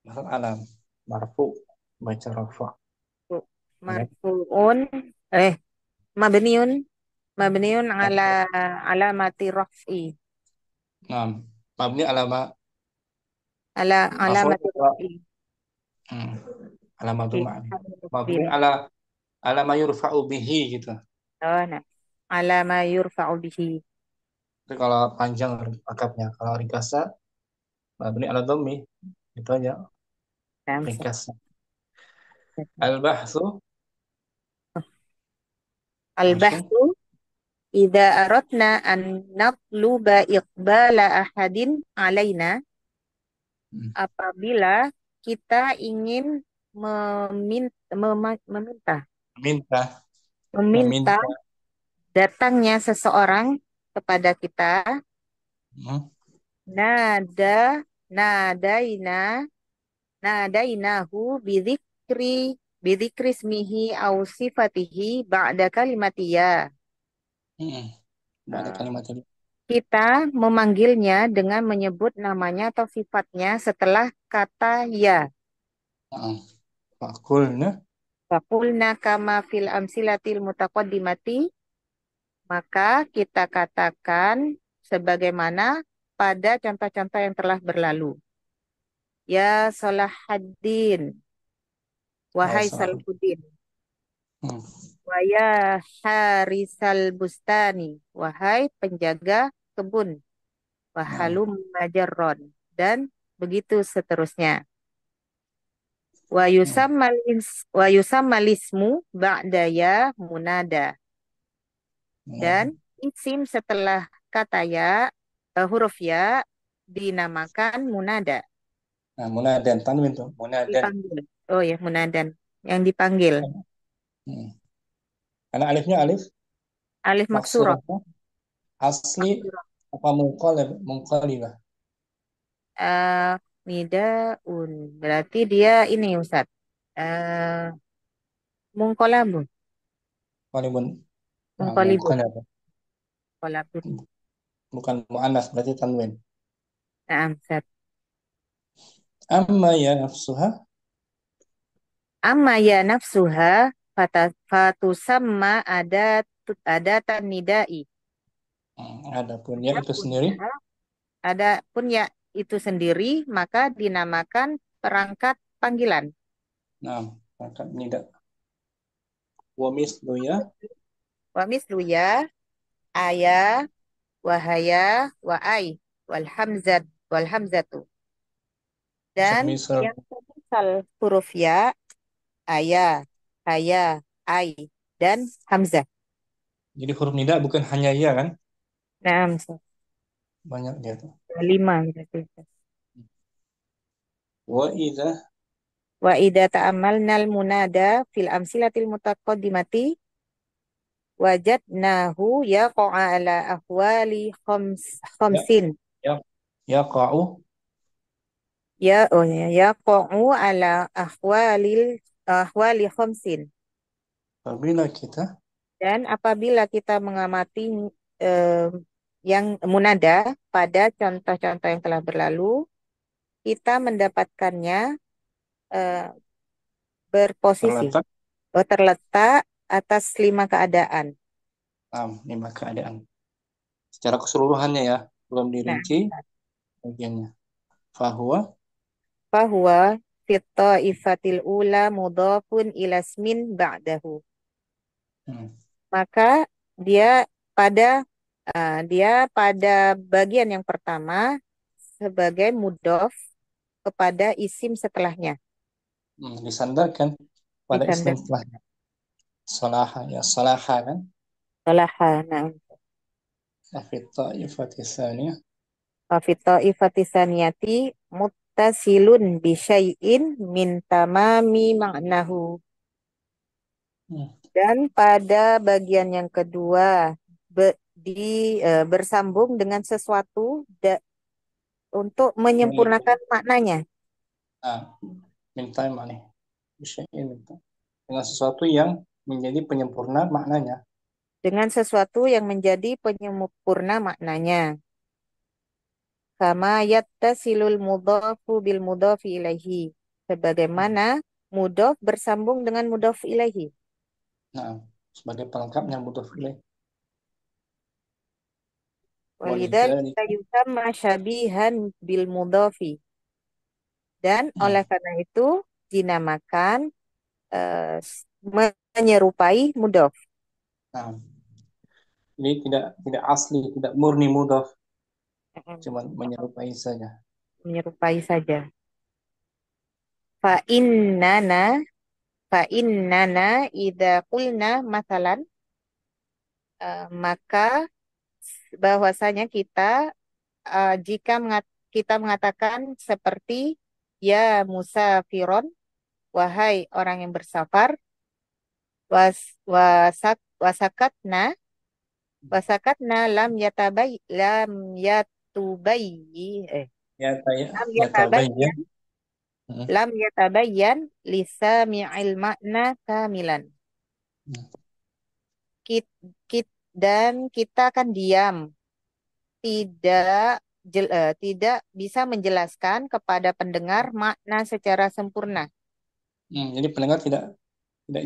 S1: Lafaz alam. Marfu. Baca rafa. Ya.
S2: Marfu'un, eh, mabniun, mabniun alamati raf'i.
S1: Nah, mabni alama maf'ul
S2: Alamati
S1: wa
S2: raf'i.
S1: hmm. Alamatul
S2: Fi
S1: ma'ni. Mabni
S2: raf'in.
S1: ala ma yurfa'u bihi gitu.
S2: Oh, nah. Alama yurfa'u bihi.
S1: Itu kalau panjang akapnya. Kalau ringkasnya mabni ala dhammi. Itu aja
S2: Nah,
S1: ringkasnya. Al-bahsu langsung.
S2: al-bahthu, Idza aradna an natluba iqbala ahadin alaina,
S1: Hmm.
S2: apabila kita ingin meminta,
S1: Minta,
S2: meminta
S1: meminta.
S2: datangnya seseorang kepada kita,
S1: Hmm.
S2: nada nadaina nadainahu bidzikri ismihi au sifatihi ba'da kalimati ya.
S1: Hmm. Ada
S2: Eh,
S1: kalimat ini.
S2: Kita memanggilnya dengan menyebut namanya atau sifatnya setelah kata ya.
S1: Hmm. Fakulna.
S2: Faqulna kama fil amsilatil mutaqaddimati, maka kita katakan sebagaimana pada contoh-contoh yang telah berlalu. Ya Salahuddin,
S1: Ya
S2: wahai
S1: salah.
S2: Salahuddin.
S1: Hmm.
S2: Wa ya Harisal Bustani, wahai penjaga kebun.
S1: Nah,
S2: Wahalum majarron, dan begitu seterusnya.
S1: hmm.
S2: Wa yusammal ismu ba'da ya munada, dan
S1: Nah,
S2: isim setelah kata ya, huruf ya dinamakan munada,
S1: nah, munadan tanwin tuh, munadan.
S2: dipanggil. Oh ya, munadan, yang dipanggil.
S1: Hmm. Karena alifnya alif
S2: Alif maksurah.
S1: maksurah asli
S2: Maksurah.
S1: apa mungqalibah.
S2: Eh, Nidaun. Berarti dia ini Ustaz. Eh, Mungkolabun.
S1: Qalibun. Nah,
S2: Mungkolibun.
S1: mungqalibah.
S2: Kolabun.
S1: Bukan muannas berarti tanwin.
S2: Nah, Ustaz.
S1: Amma ya nafsuha.
S2: Amma ya nafsuha fatusamma adatan nidai.
S1: Adapun ya itu
S2: Adapun
S1: sendiri.
S2: ya, adapun ya itu sendiri maka dinamakan perangkat panggilan.
S1: Nah, maka tidak. Wa mislu ya.
S2: Wa mislu ya, aya, wahaya, wa ai, wal hamzatu. Dan
S1: Semisal.
S2: yang semisal huruf ya, aya, haya, ai, dan hamzah.
S1: Jadi huruf nida bukan hanya ya kan?
S2: Nah,
S1: Banyak dia tuh.
S2: lima berarti.
S1: Wa idza.
S2: Wa idza ta'ammalnal munada fil amsilatil mutaqaddimati wajadnahu yaqa'a ala ahwali
S1: Ya,
S2: khamsin.
S1: ya, ya qa'u.
S2: Ya, oh ya, yaqa'u ala ahwali khamsin.
S1: Apabila kita
S2: Dan apabila kita mengamati eh, yang munada pada contoh-contoh yang telah berlalu, kita mendapatkannya eh, berposisi,
S1: terletak
S2: terletak atas lima keadaan.
S1: lima keadaan. Secara keseluruhannya ya, belum
S2: Nah,
S1: dirinci bagiannya. Fahuwa.
S2: fahuwa fit ifatil ula mudhafun ila ismin ba'dahu.
S1: Hmm.
S2: Maka dia pada dia pada bagian yang pertama sebagai mudhof kepada isim setelahnya.
S1: Disandarkan pada isim
S2: Disandar
S1: setelahnya. Salaha ya, salaha kan.
S2: salaha. Nah,
S1: Afid ta'ifati tsaniyah.
S2: fi ta'ifati saniyati muttasilun bi syai'in min tamami ma'nahu.
S1: Hmm.
S2: Dan pada bagian yang kedua bersambung dengan sesuatu untuk menyempurnakan maknanya.
S1: Nah, minta mana? Bisyai'in minta. Dengan sesuatu yang menjadi penyempurna maknanya.
S2: Dengan sesuatu yang menjadi penyempurna maknanya. Kama yattasilul mudhafu bil mudhafi ilaihi.
S1: Hmm.
S2: Sebagaimana mudhaf bersambung dengan mudhaf ilaihi.
S1: Nah, sebagai pelengkapnya butuh ilaih.
S2: Walidzalika
S1: Walidzalika.
S2: yusamma syabihan bil mudhafi. Dan
S1: Hmm.
S2: oleh karena itu dinamakan menyerupai mudhaf.
S1: Nah, ini tidak asli, tidak murni mudhaf, cuma menyerupai saja.
S2: Menyerupai saja. Fa innana fa innana idza qulna masalan, Maka bahwasanya jika kita mengatakan seperti ya musafiron, wahai orang yang bersafar, wasakatna lam yatubayyi eh
S1: Ya,
S2: lam
S1: ya tabayyan.
S2: yatabayyan
S1: Hmm.
S2: lam yatabayyan lisami'il makna kamilan. Kit, dan kita akan diam, tidak bisa menjelaskan kepada pendengar makna secara sempurna.
S1: Jadi pendengar tidak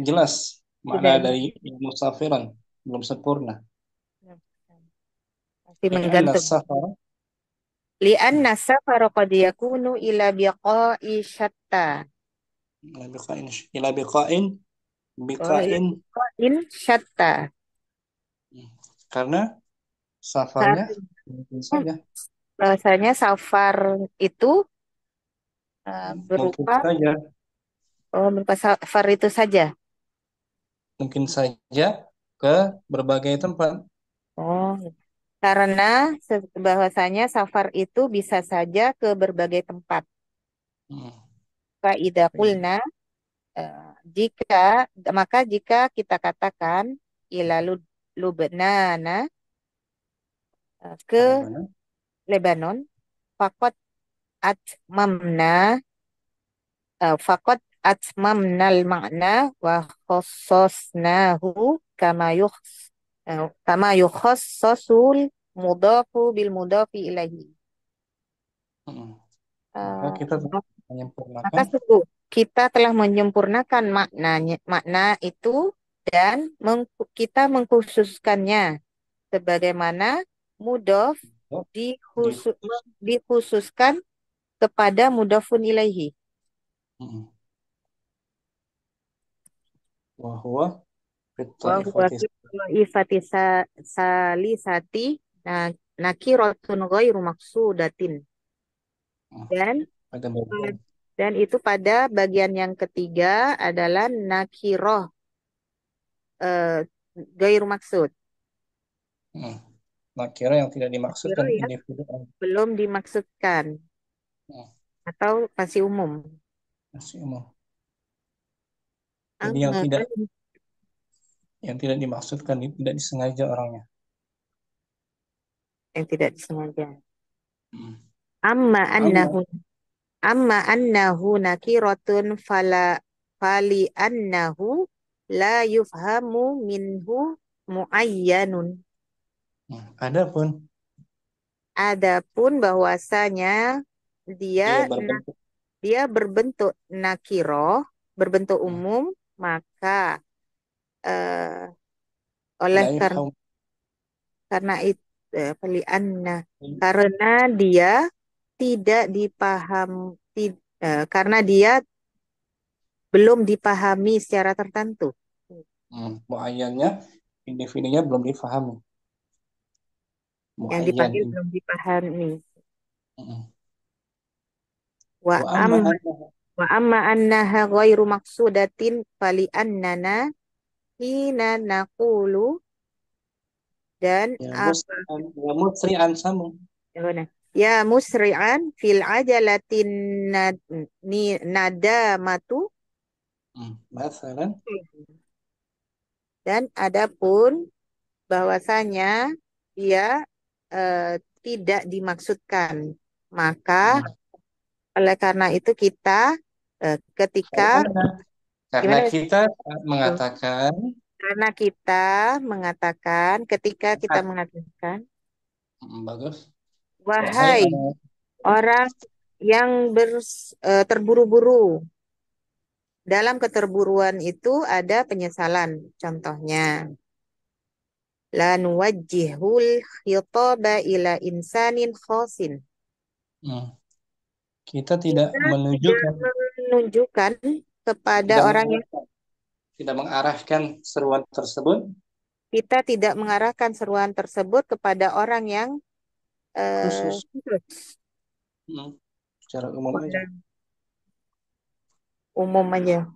S1: jelas makna
S2: Tidak
S1: dari musafiran, belum sempurna.
S2: masih
S1: Li'anna
S2: menggantung.
S1: safar
S2: Li'anna safara qad yakunu ila biqa'i syatta.
S1: ila biqa'in ila biqa'in
S2: Oh, ila
S1: biqa'in
S2: biqa'in syatta.
S1: karena safarnya
S2: Karena
S1: mungkin saja
S2: bahasanya safar itu
S1: mungkin
S2: berupa
S1: saja
S2: berupa safar itu saja.
S1: mungkin saja ke berbagai tempat.
S2: Oh, karena bahwasanya safar itu bisa saja ke berbagai tempat.
S1: Hmm.
S2: Fa'idha qulna, eh, jika jika kita katakan ila Lubnana, ke
S1: Bagaimana?
S2: Lebanon, fakot atmamna fakot atmamnal makna wa khassasnahu kama yukhassasul mudafu bil mudafi ilaihi.
S1: Hmm. Maka
S2: Eh,
S1: kita
S2: Maka
S1: menyempurnakan
S2: sungguh kita telah menyempurnakan makna itu dan kita mengkhususkannya sebagaimana mudhof
S1: di
S2: dikhususkan kepada mudhofun ilaihi.
S1: hmm. wa huwa fit
S2: Wa huwa
S1: ta'ifatis
S2: ifati salisati nakiratun ghairu maksudatin.
S1: hmm.
S2: Dan
S1: pada bagian
S2: dan itu pada bagian yang ketiga adalah nakiroh eh, gairu maksud.
S1: hmm. Nakira yang tidak dimaksudkan
S2: Nakiroh yang
S1: individu
S2: belum dimaksudkan
S1: hmm.
S2: atau masih umum.
S1: Masih umum. Jadi
S2: Amma an
S1: yang tidak dimaksudkan tidak disengaja orangnya.
S2: yang tidak disengaja.
S1: Hmm.
S2: Amma
S1: Amma
S2: annahu amma annahu nakiratun fali annahu la yufhamu minhu muayyanun.
S1: adapun
S2: Adapun bahwasanya dia
S1: dia berbentuk
S2: dia berbentuk nakiroh, berbentuk
S1: hmm.
S2: umum, maka eh, oleh
S1: la yufham
S2: karena itu karena dia tidak dipaham karena dia belum dipahami secara tertentu.
S1: muayyannya individunya belum difahami
S2: Yang
S1: muayyan
S2: dipanggil
S1: ini.
S2: belum dipahami.
S1: Hmm.
S2: Wa
S1: Wa amma
S2: amma
S1: anna
S2: wa amma annaha ghairu maqsudatin fali annana hina naqulu dan
S1: ya
S2: apa
S1: musri'an sama
S2: mana? Ya musri'an fil ajalatin nadamatu.
S1: masalan
S2: Dan adapun bahwasanya dia tidak dimaksudkan. Maka
S1: hmm.
S2: oleh karena itu kita ketika
S1: karena
S2: gimana?
S1: kita mengatakan
S2: Karena kita mengatakan ketika kita mengatakan
S1: bagus wahai
S2: wahai
S1: orang
S2: orang yang terburu-buru. Dalam keterburuan itu ada penyesalan. Contohnya, la nuwajjihul khitaba ila insanin khosin.
S1: hmm. Kita tidak
S2: Kita tidak
S1: menunjukkan
S2: menunjukkan kepada
S1: tidak
S2: orang yang
S1: mengarahkan tidak mengarahkan seruan tersebut
S2: kita tidak mengarahkan seruan tersebut kepada orang yang
S1: khusus
S2: khusus.
S1: hmm. secara umum aja
S2: Umum aja.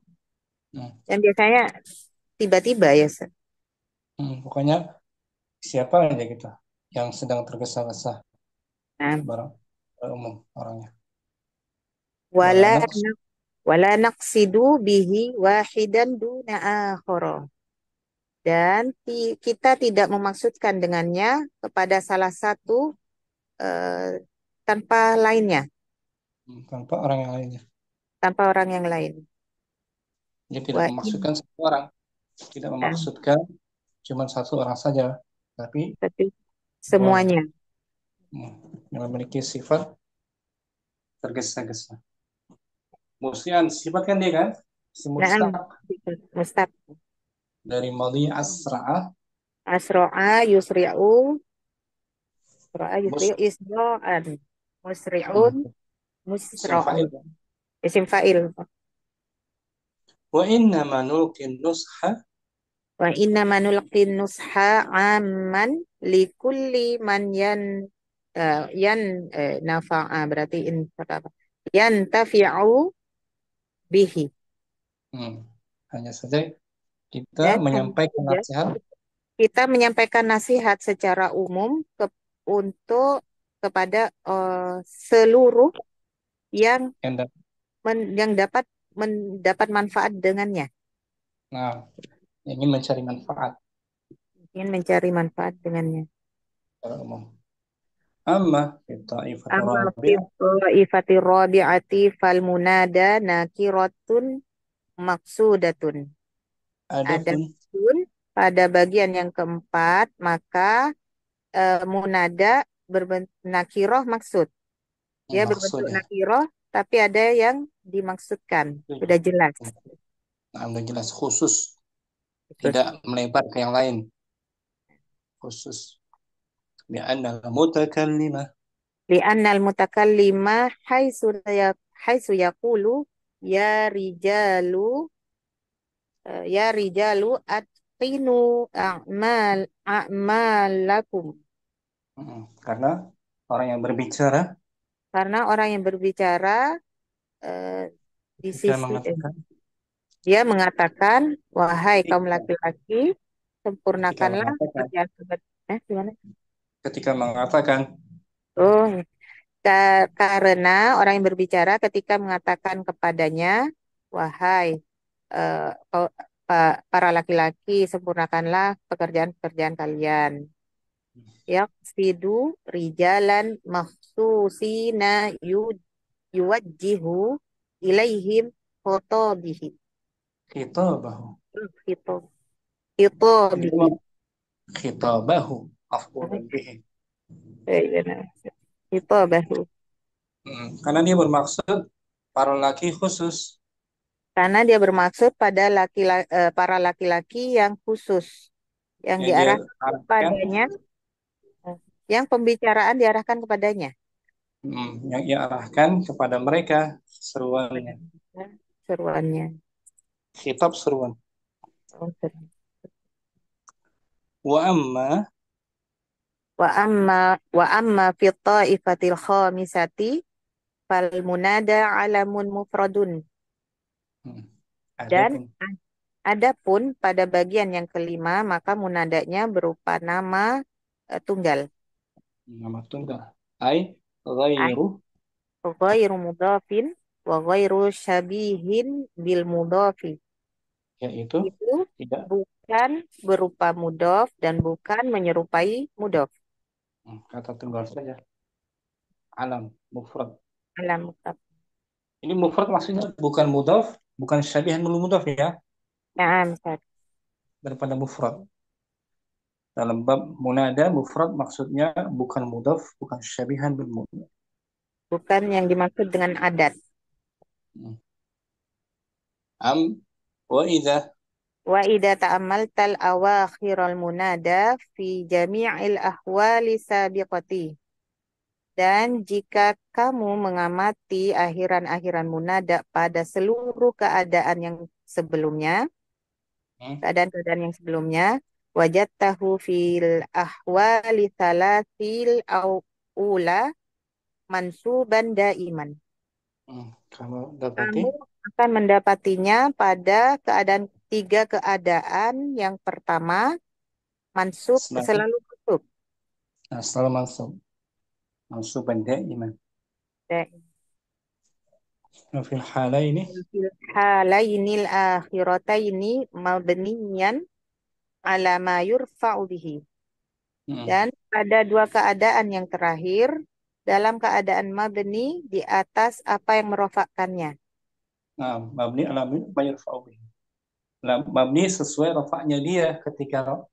S1: hmm.
S2: Dan biasanya tiba-tiba ya. Ustaz.
S1: Pokoknya Siapa aja kita yang sedang tergesa-gesa
S2: Nah,
S1: barang umum orangnya. Wala
S2: wala
S1: naqs
S2: wala naqsidu bihi wahidan duna akhara. Dan kita tidak memaksudkan dengannya kepada salah satu tanpa lainnya,
S1: tanpa orang yang lainnya.
S2: tanpa orang yang lain.
S1: Dia tidak
S2: Wa in,
S1: memaksudkan satu orang, tidak memaksudkan cuma satu orang saja, tapi
S2: tapi
S1: semuanya.
S2: semuanya.
S1: Yang memiliki sifat tergesa-gesa. Musian sifat kan dia kan? Si
S2: Naam,
S1: mustaq
S2: mustaq.
S1: dari mali asra'ah
S2: Asro'a yusri'u, asro'a
S1: mus
S2: yusri'u isro'an, musri'un,
S1: isim
S2: musro'un.
S1: fa'il.
S2: Isim fa'il.
S1: Wa inna nulqi nusha
S2: Wa inna manulqin nusha amman likulli man yan nafa'a berarti apa? Yantafi'u bihi.
S1: hmm. Hanya saja kita
S2: Dan hanya
S1: menyampaikan
S2: saja
S1: nasihat
S2: kita menyampaikan nasihat secara umum untuk kepada seluruh yang
S1: yang
S2: yang dapat mendapat manfaat dengannya,
S1: nah, ingin mencari manfaat
S2: ingin mencari manfaat dengannya.
S1: secara umum. Amma fi ta'ifatir
S2: Amma fi
S1: rabi'ah
S2: ifati rabi'ati fal munada nakiratun maksudatun.
S1: adapun
S2: Adapun pada bagian yang keempat maka munada berbentuk nakiroh maksud. Dia berbentuk
S1: maksudnya
S2: nakiroh tapi ada yang dimaksudkan. Sudah jelas.
S1: nah, udah jelas khusus,
S2: Terus
S1: tidak melebar ke yang lain, khusus li'anna al-mutakallimah
S2: li'annal mutakallima haitsu yaqulu ya rijalu ya rijalu atqinu a'malakum.
S1: karena orang yang berbicara
S2: Karena orang yang berbicara eh, di
S1: ketika
S2: sisi
S1: mengatakan
S2: dia mengatakan wahai kaum
S1: ketika,
S2: laki-laki
S1: ketika
S2: sempurnakanlah
S1: mengatakan
S2: pekerjaan gimana?
S1: ketika mengatakan
S2: Oh, karena orang yang berbicara ketika mengatakan kepadanya, wahai eh, para laki-laki, sempurnakanlah pekerjaan-pekerjaan kalian. Yaqsidu rijalan makhsusina yuwajjihu ilaihim khotobihi.
S1: khitabahu
S2: Khito-
S1: itu
S2: Khitobihi.
S1: khitabahu af'ulun bihi.
S2: Khitobahu.
S1: Karena dia bermaksud para laki khusus
S2: Karena dia bermaksud pada para laki-laki yang khusus, yang
S1: yang dia
S2: diarahkan
S1: arahkan,
S2: kepadanya, yang pembicaraan diarahkan kepadanya.
S1: yang ia arahkan kepada mereka seruannya,
S2: Seruannya.
S1: khitab seruan.
S2: Oh,
S1: Wa amma
S2: wa amma fi ta'ifatil khamisati fal munada alamun mufradun.
S1: hmm,
S2: Dan
S1: adapun
S2: adapun pada bagian yang kelima maka munadanya berupa nama tunggal.
S1: nama tunggal ai ghairu
S2: Ghairu mudhafin wa ghairu syabihin bil mudhafi.
S1: yaitu
S2: Itu
S1: tidak
S2: bukan berupa mudhaf dan bukan menyerupai mudhaf.
S1: kata tunggal saja, alam mufrad.
S2: Alam mutaf.
S1: Ini mufrad maksudnya bukan mudhaf, bukan syabihan bil mudhaf ya,
S2: Naam, Ustaz.
S1: daripada mufrad. Dalam bab munada mufrad maksudnya bukan mudhaf, bukan syabihan bil mudhaf.
S2: Bukan yang dimaksud dengan adat.
S1: Am wa idza
S2: Wa idza ta'ammaltal awakhiral munada fi jami'il ahwali sabiqati. Dan jika kamu mengamati akhiran-akhiran munada pada seluruh keadaan yang sebelumnya,
S1: hmm,
S2: keadaan-keadaan yang sebelumnya, wajadtahu fil ahwali thalathil au ula mansuban daiman.
S1: kamu dapati
S2: Kamu akan mendapatinya pada tiga keadaan yang pertama mansub
S1: selalu
S2: selalu
S1: Nah, selalu mansub. Mansuban da'iman.
S2: Da-
S1: Fil halaini.
S2: fil halainil akhirataini mabniyan ala ma yurfa'u bihi. Dan pada dua keadaan yang terakhir, dalam keadaan mabni di atas apa yang merofakkannya.
S1: Nah, mabni ala ma yurfa'u bihi. Nah, mabni sesuai rafa'nya dia ketika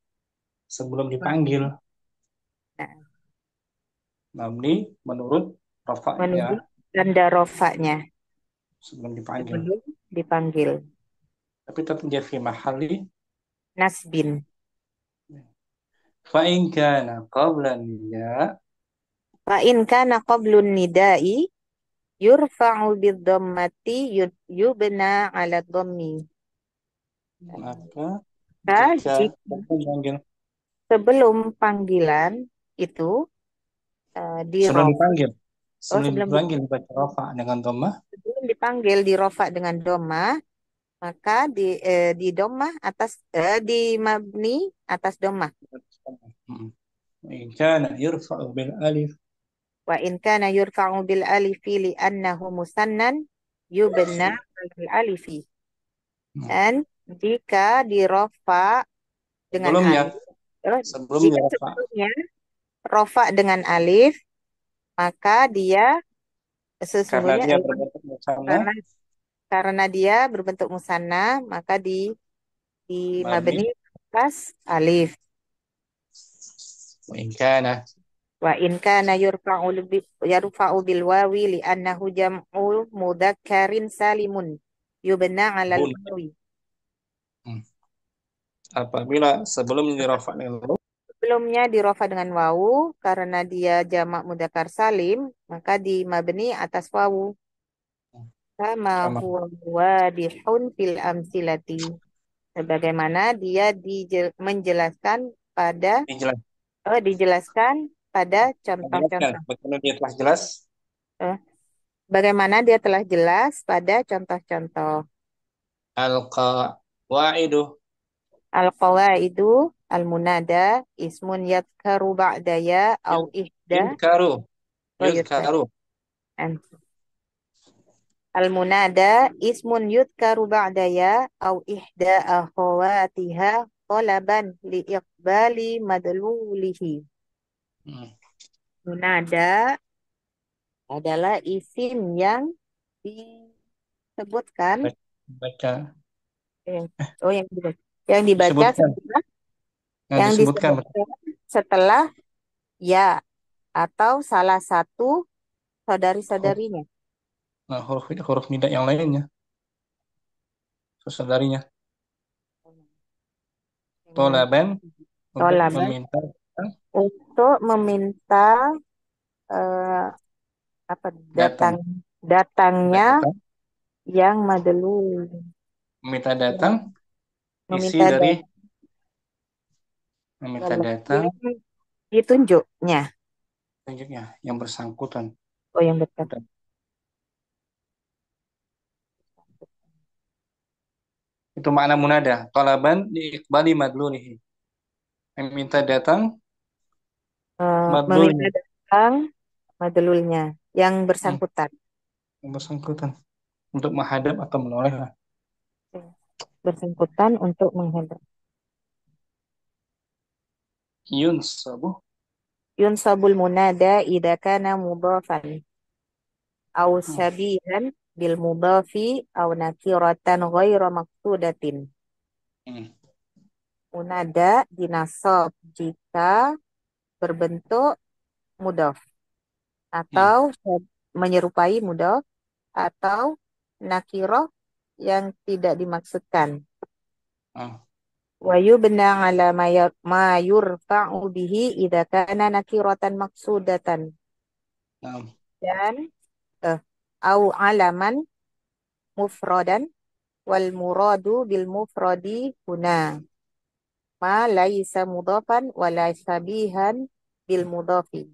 S1: sebelum dipanggil.
S2: Nah,
S1: Mabni menurut rafa'nya
S2: menurut tanda rofaknya
S1: sebelum dipanggil.
S2: sebelum dipanggil.
S1: Tapi tetap dia fi mahali
S2: Nasbin.
S1: fa in kana qabla nida.
S2: Fa in kana qablun nida'i yurfa'u bid-dhammati yubna 'ala dhammi.
S1: Maka
S2: Maka
S1: jika
S2: jika
S1: dipanggil
S2: sebelum panggilan itu di
S1: sebelum
S2: rofa,
S1: dipanggil
S2: oh
S1: sebelum dipanggil dibaca rafa dengan dhammah.
S2: sebelum dipanggil di rofa dengan doma, maka di doma atas di mabni atas doma.
S1: In kana yurfa'u bil alif.
S2: Wa in kana yurfa'u bil alifi li annahu musannan yubna bil alifi. Dan jika di rofa dengan
S1: Sebelumnya
S2: alif,
S1: sebelumnya
S2: jika
S1: rafa
S2: sebelumnya rofa dengan alif, maka dia
S1: karena
S2: sesungguhnya
S1: dia berbentuk musanna
S2: karena karena dia berbentuk musanna, maka di
S1: mabni.
S2: mabni atas alif.
S1: In kana
S2: Wa in kana yarfa'u bil wawi li annahu jam'u mudzakkarin salimun yubna 'alal
S1: hun.
S2: wawi.
S1: Apabila sebelum dirafa dengan waw,
S2: Sebelumnya dirofa dengan wawu karena dia jamak mudzakkar salim, maka di mabni atas wawu. Kama
S1: kama
S2: huwa wadihun fil amsilati. Sebagaimana dia menjelaskan pada
S1: dijelaskan.
S2: dijelaskan pada
S1: Menjelaskan
S2: contoh-contoh.
S1: bagaimana dia telah jelas.
S2: Eh, Bagaimana dia telah jelas pada contoh-contoh.
S1: Al-qawaidu
S2: Al-qawaidu al-munada ismun yadhkaru ba'da ya au ihda
S1: yudkaru
S2: wa yudhkar.
S1: yudkaru
S2: Al-munada ismun yudhkaru ba'da ya au ihda akhawatiha talaban li iqbali madlulihi.
S1: Hmm.
S2: Munada adalah isim yang disebutkan
S1: Baca
S2: eh, yang dibaca
S1: disebutkan
S2: setelah
S1: yang
S2: yang
S1: disebutkan
S2: disebutkan setelah ya atau salah satu
S1: huruf,
S2: saudari-saudarinya.
S1: huruf nida yang lainnya saudarinya.
S2: Yang
S1: Tolaban untuk
S2: tolaban
S1: meminta
S2: untuk meminta eh, apa
S1: datang
S2: datangnya
S1: datang
S2: yang madlul,
S1: meminta
S2: yang
S1: datang isi
S2: meminta
S1: dari meminta datang
S2: yang ditunjuknya.
S1: tunjuknya yang bersangkutan.
S2: Oh, yang betul.
S1: Itu makna munada. Tolaban diikbali madlulihi. Meminta datang
S2: Meminta
S1: madlulnya
S2: datang madlulnya yang
S1: Hmm,
S2: bersangkutan.
S1: yang bersangkutan untuk menghadap atau menoleh lah.
S2: Bersangkutan untuk menghadap.
S1: Yunsabu
S2: Yunsabul munada idza kana mudhafan aw
S1: Hmm,
S2: syabihan bil mudhafi aw nakiratan ghaira maqsudatin.
S1: hmm,
S2: Munada dinasab jika berbentuk mudhaf
S1: hmm,
S2: atau menyerupai mudhaf atau nakirah yang tidak dimaksudkan.
S1: ah,
S2: Wa yubna ala ma yurfa'u bihi idza kana nakiratan maqsudatan.
S1: ah,
S2: Dan au alaman mufradan wal muradu bil mufradi huna ma laisa mudhafan wa la sabihan bil mudhafi.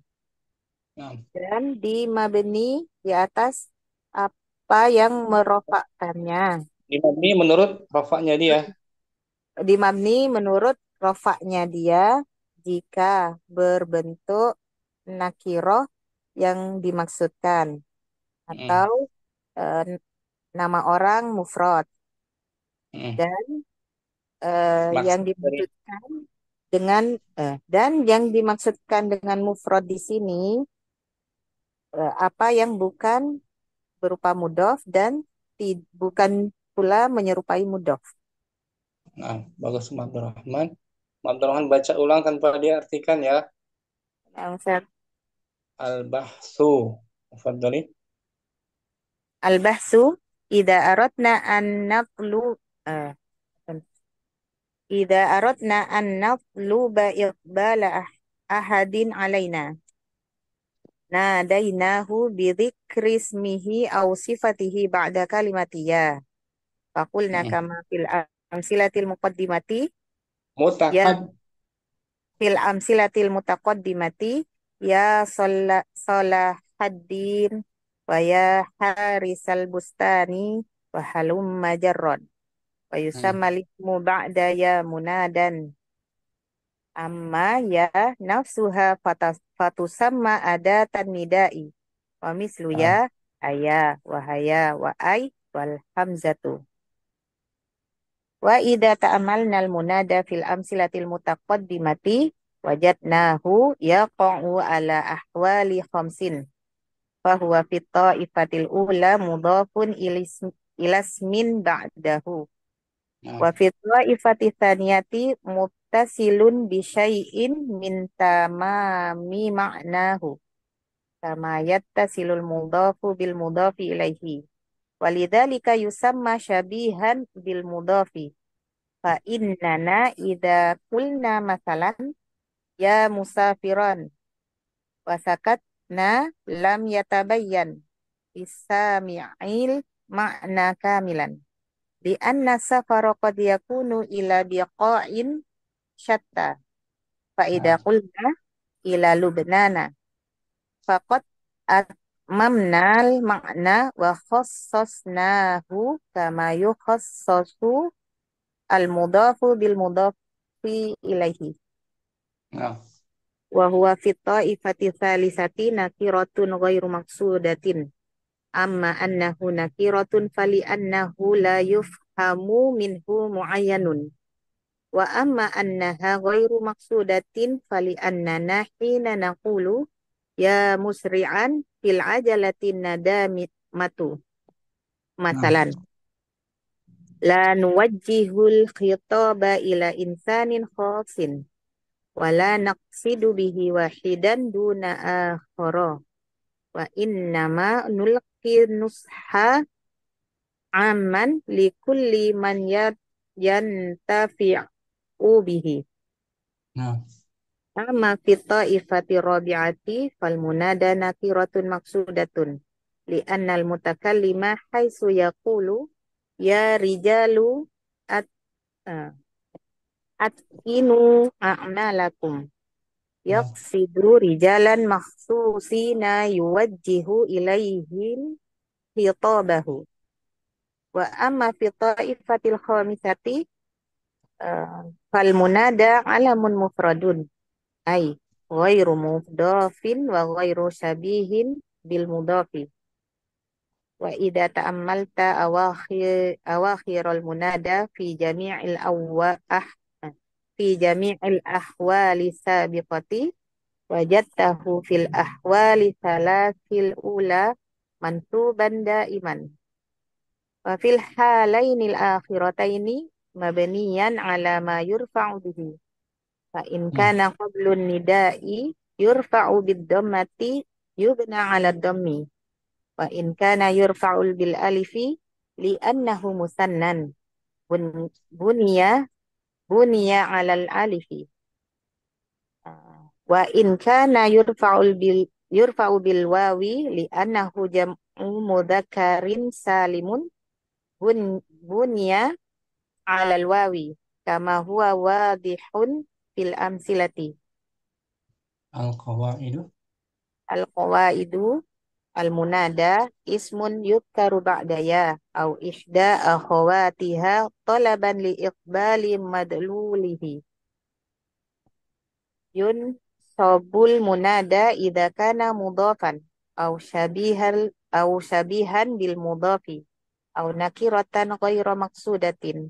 S1: ah.
S2: Dan di mabni di atas apa yang merofakkannya.
S1: Ini menurut rafa'nya dia.
S2: Di mabni menurut rofaknya dia jika berbentuk nakiroh yang dimaksudkan atau nama orang mufrad dan yang
S1: Maksud dari
S2: dimaksudkan dengan dan yang dimaksudkan dengan mufrad di sini apa yang bukan berupa mudhof dan bukan pula menyerupai mudhof.
S1: Nah, bagus Abdurrahman. Abdurrahman baca ulang tanpa diartikan ya.
S2: Ustaz.
S1: Al-bahsu. Tafadhali.
S2: Al-bahsu idza aradna an natlu eh, idza aradna an natluba iqbala ahadin alaina nadainahu bidzikri ismihi aw sifatihi ba'da kalimati ya faqulna
S1: Mm.
S2: kama fil amsilatil muqaddimati ya
S1: Mutakad.
S2: fil amsilatil mutaqaddimati ya Salahaddin wa ya Harisal Bustani wa halumma jarrad wa
S1: Mm.
S2: yusamma lismu ba'da ya munadan amma ya nafsuha fatusamma adatan nidai wa mislu
S1: Ah,
S2: ya aya wa haya wa ay wal hamzatu wa idza ta'amalna al munada fil amsilatil mutaqaddimati wajadnahu yaqa'u ala ahwali khamsin fahuwa fit ta'ifatil ula mudhafun ilasmin ba'dahu
S1: ah,
S2: wa fit ta'ifati tsaniyati muttasilun bi syai'in min tamami ma'nahu kama yattasilul mudhafu bil mudhafi ilaihi walidzalika yusamma syabihan bil mudhafi fa innana idza qulna masalan ya musafiran wa sakatna lam yatabayyan isami'il ma'na kamilan di anna safara qad yakunu ila biqa'in syatta fa idza
S1: ah,
S2: qulna ila lubnana faqad atmamnal ma'na wa khassasnahu kama yukhassasu al mudafu bil mudafi ilaihi
S1: ah,
S2: wa huwa fit ta'ifati thalithati nakiratun ghairu maqsudatin amma annahu nakiratun fali annahu la yufhamu minhu muayyanun wa amma annaha ghairu maqsudatin fali annana hina naqulu ya musri'an fil ajalatin nadamatu
S1: ah,
S2: masalan la nuwajjihul khitaba ila insanin khasin wala naqsidu bihi wahidan duna akhara wa innama nulqi nusha aman likulli man yantafi'u bihi
S1: ah,
S2: amma fi ta'ifati rabi'ati fal munada nakiratun maqsudatun li'anna al mutakallima haitsu yaqulu ya rijalu at uh, atqinu a'malakum
S1: ah,
S2: yaqsidu rijalan makhsusina yuwajjihu ilaihim khitabahu wa amma fi ta'ifatil khamisati fal munada alamun mufradun ay ghairu mudhafin wa ghairu syabihin bil mudhafi wa idza ta'ammalta awakhiral munada fi jami'il ahwali sabiqati wajadtahu fil ahwali thalathil ula mansuban daiman wa fil halainil akhirataini mabniyan ala ma yurfa'u bihi fa in
S1: mm.
S2: kana qablun nida'i yurfa'u bid dhammati yubna ala dhammi wa in kana yurfa'u bil alifi li'annahu musannan bunya alal alifi wa in kana yurfa'u bil wawi li'annahu jam'u mudzakkarin salimun bunya alal wawi kama huwa wadihun fil amsilati
S1: Al-qawaidu.
S2: al qawaidu al munada ismun yudkaru ba'da ya au ihda akhawatiha talaban li iqbali madlulihi yunsabul munada idza kana mudhafan aw shabihan bil mudhafi aw nakiratan ghairu maqsudatin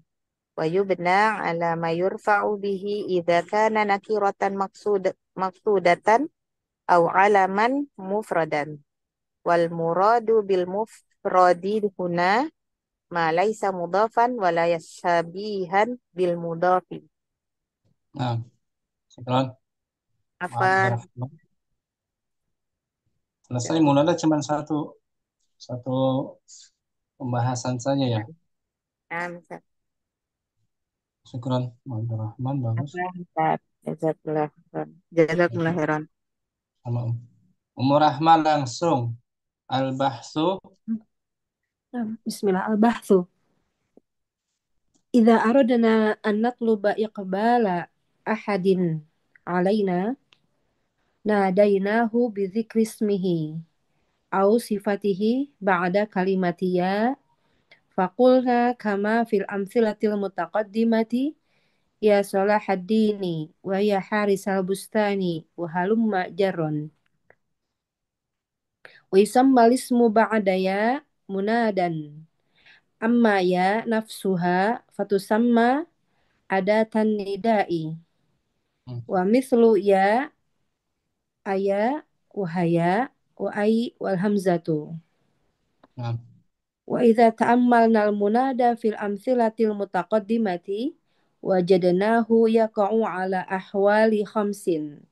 S2: wa yubna ala ma yurfa'u bihi idza kana nakiratan maqsudatan aw alaman mufradan wal muradu bil mufradi huna ma laisa mudhafan wa la yashabihan bil mudhafi.
S1: Nah, syukran.
S2: Afan.
S1: Selesai munada cuma satu pembahasan saja ya.
S2: Ustaz.
S1: Syukran. Rahman bagus.
S2: Ustaz. Jazakumullah khairan.
S1: Sama Umur Rahman langsung. Al-bahsu.
S4: Bismillah al-bahthu. Idza aradna an natluba iqbala ahadin alaina nadainahu bi dzikri ismihi aw sifatihi ba'da kalimati ya faqulna kama fil amthilatil mutaqaddimati ya Salahuddini wa ya Harisal Bustani wa halumma jarron wa yusammal ismu ba'da ya munadan amma ya nafsuha fatusamma adatan nidai wa mithlu ya aya wahaya wa ai wal hamzatu wa idza ta'ammalna al munada fil amthilatil mutaqaddimati wajadnahu yaqa'u ala ahwali khamsin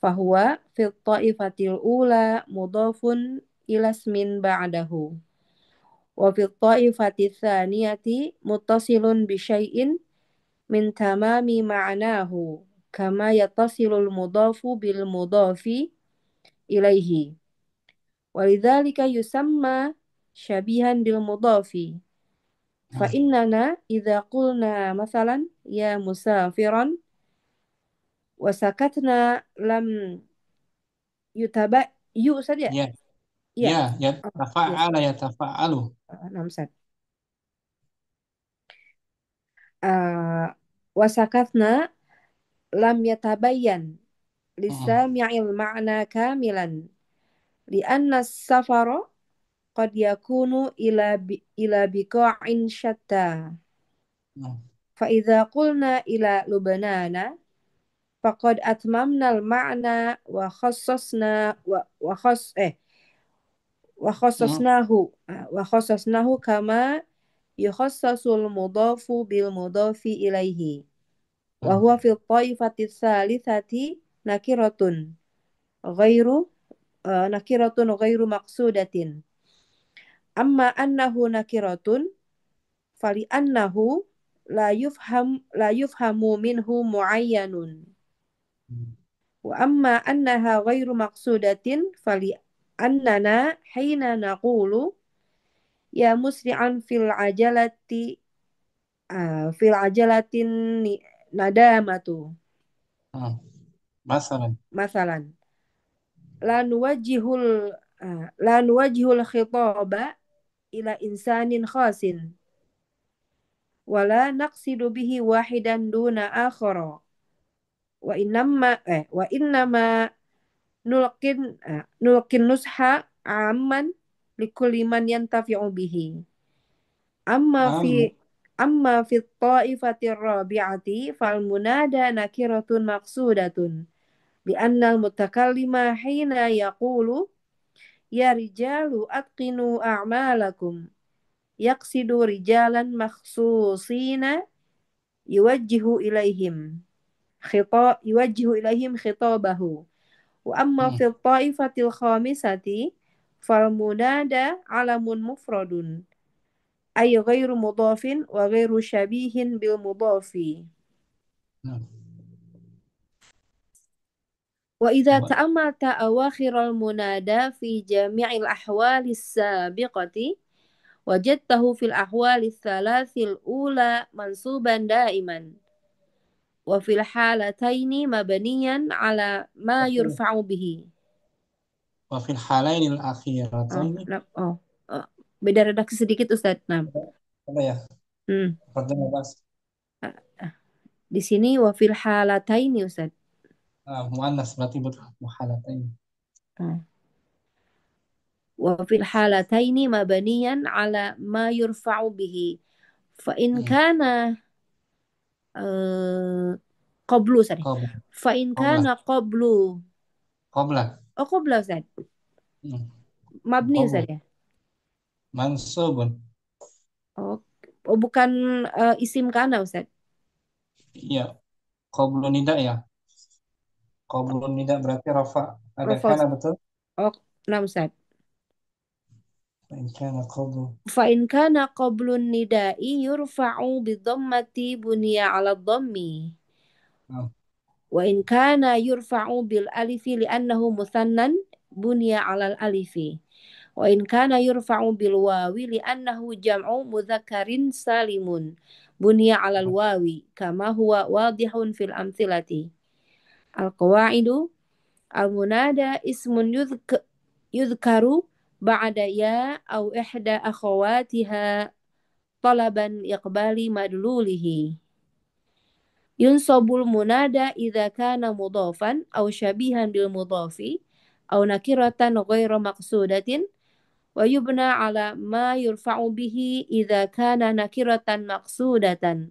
S4: fahuwa fil ta'ifatil ula mudhafun ila ismin ba'dahu wa fil ta'ifati tsaniyati muttasilun bi syai'in min tamami ma'nahu kama yattasilul mudhafu bil mudhafi ilaihi walidzalika yusamma syabihan bil mudhafi fa innana idza qulna masalan ya musafiran wa sakatna lam yutaba yu saja
S1: ya tafa'ala ya tafa'alu
S4: namsat wasakatna lam yatabayyan lisami'il ma'na kamilan li'anna safara qad yakunu ila biqa'in syatta fa idza qulna ila lubnana faqad atmamna al ma'na wa khassasnahu kama yukhassasul mudhafu bil mudhafi ilaihi wa huwa fil taifati tsalitsati nakiratun ghairu maqsudatin amma annahu nakiratun fali annahu la yufhamu minhu muayyanun wa amma annaha ghairu maqsudatin fali annana hina naqulu ya musri'an fil ajalatin nadamatu masalan la nuwajjihul khitaba ila insanin khasin wala naqsidu bihi wahidan duna akhara wa innama nulqin nusha amman likulli man yantafi'u bihi amma fi ta'ifati rabi'ati fal munada nakiratun maqsudatun li'anna al-mutakallima hina yaqulu ya rijalu atqinu a'malakum yaqsidu rijalan makhsusina yuwajjihu ilaihim khitabahu wa amma fi ta'ifatil khamisati fal munada alamun mufradun ay ghairu mudhafin wa ghairu syabihin bil mudhafi wa idza ta'ammalta awakhiral munada fi jami'il ahwalis sabiqati wajadtahu fil ahwalis thalatsil ula mansuban daiman wa fil halataini mabniyan ala ma yurfa'u bihi
S1: wa fil halainil akhirataini
S4: beda redaksi sedikit Ustaz.
S1: Apa ya?
S4: Di sini wa fil halataini Ustaz.
S1: muannas berarti muhalatain.
S4: وفي الحالتين مبنيا على ما يرفع به فإن كان قبل سوري
S1: Qabla.
S4: فإن
S1: Qabla.
S4: كان قبل
S1: Qabla.
S4: قبل أستاذ
S1: Hmm.
S4: مبني
S1: Qabla.
S4: أستاذ ya.
S1: Mansubun.
S4: Oh, oh bukan isim kana Ustaz.
S1: Iya. Qablu nida ya. Qablu nida berarti rafa. Ada
S4: Rafa.
S1: kana betul?
S4: Oh, nah Ustaz.
S1: In kana qablu.
S4: فإن كان قبل النداء يرفع بالضمة بني على الضم
S1: Nah,
S4: وإن كان يرفع بالألف لأنه مثنى بني على الألف وإن كان يرفع بالواو لأنه جمع مذكر سالم بني على الواو كما هو واضح في الأمثلة القواعد المنادى اسم يذكر بعد يا أو إحدى أخواتها طلبا إقبال مدلوله ينصب المنادى إذا كان مضافا أو شبيها بالمضاف أو نكرة غير مقصودة ويبنى على ما يرفع به إذا كان نكرة مقصودة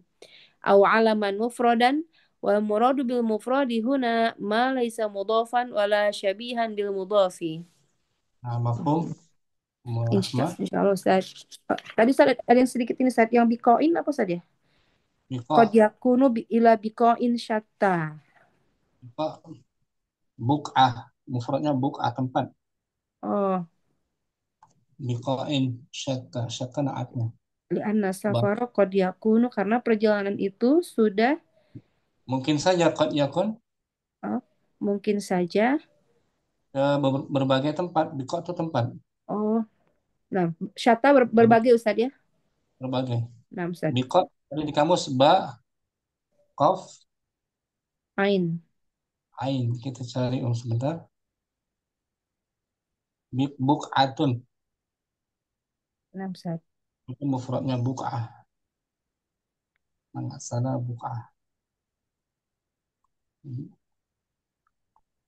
S4: أو علما مفردا والمراد بالمفرد هنا ما ليس مضافا ولا شبيها بالمضاف.
S1: mafhum. Rahmah.
S4: Insya Allah Ustaz. Tadi Ustaz ada yang sedikit ini Ustaz yang bikoin apa Ustaz ya? Qad
S1: Biqa.
S4: yakunu ila bikoin syatta.
S1: Biqa. Buk'ah. Mufradnya buk'ah tempat.
S4: Oh,
S1: Biqa'in syatta. Syatta naatnya.
S4: li'anna safara qad yakunu karena perjalanan itu sudah
S1: Mungkin saja qad yakun
S4: oh, mungkin saja
S1: ke berbagai tempat. Biqa itu tempat.
S4: oh nah syatta berbagai Ustaz ya.
S1: Berbagai.
S4: Nah Ustaz.
S1: Biqa tadi di kamus ba, qaf,
S4: Ain.
S1: ain. Kita cari sebentar. Buk'atun.
S4: Nah Ustaz.
S1: Itu mufradnya buk'ah. Nggak salah buk'ah.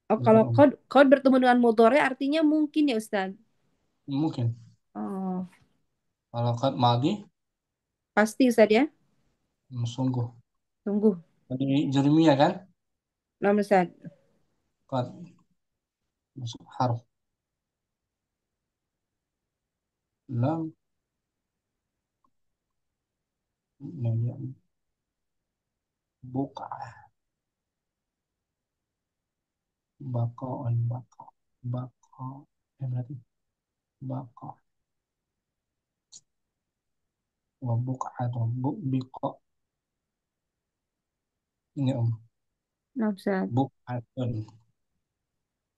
S4: Oh kalau qad bertemu dengan mudhari artinya mungkin ya Ustaz.
S1: Mungkin.
S4: Oh,
S1: Kalau qad madi,
S4: pasti Ustaz ya.
S1: sungguh.
S4: Tunggu.
S1: Tadi Jeremia kan?
S4: Nah Ustaz.
S1: Qad masuk harf lam. Ini dia. Buk'ah. Bako'on bako. Bako. Berarti bako. Wa buk'atun. Biko. Ini
S4: Nah Ustaz.
S1: Buk'atun.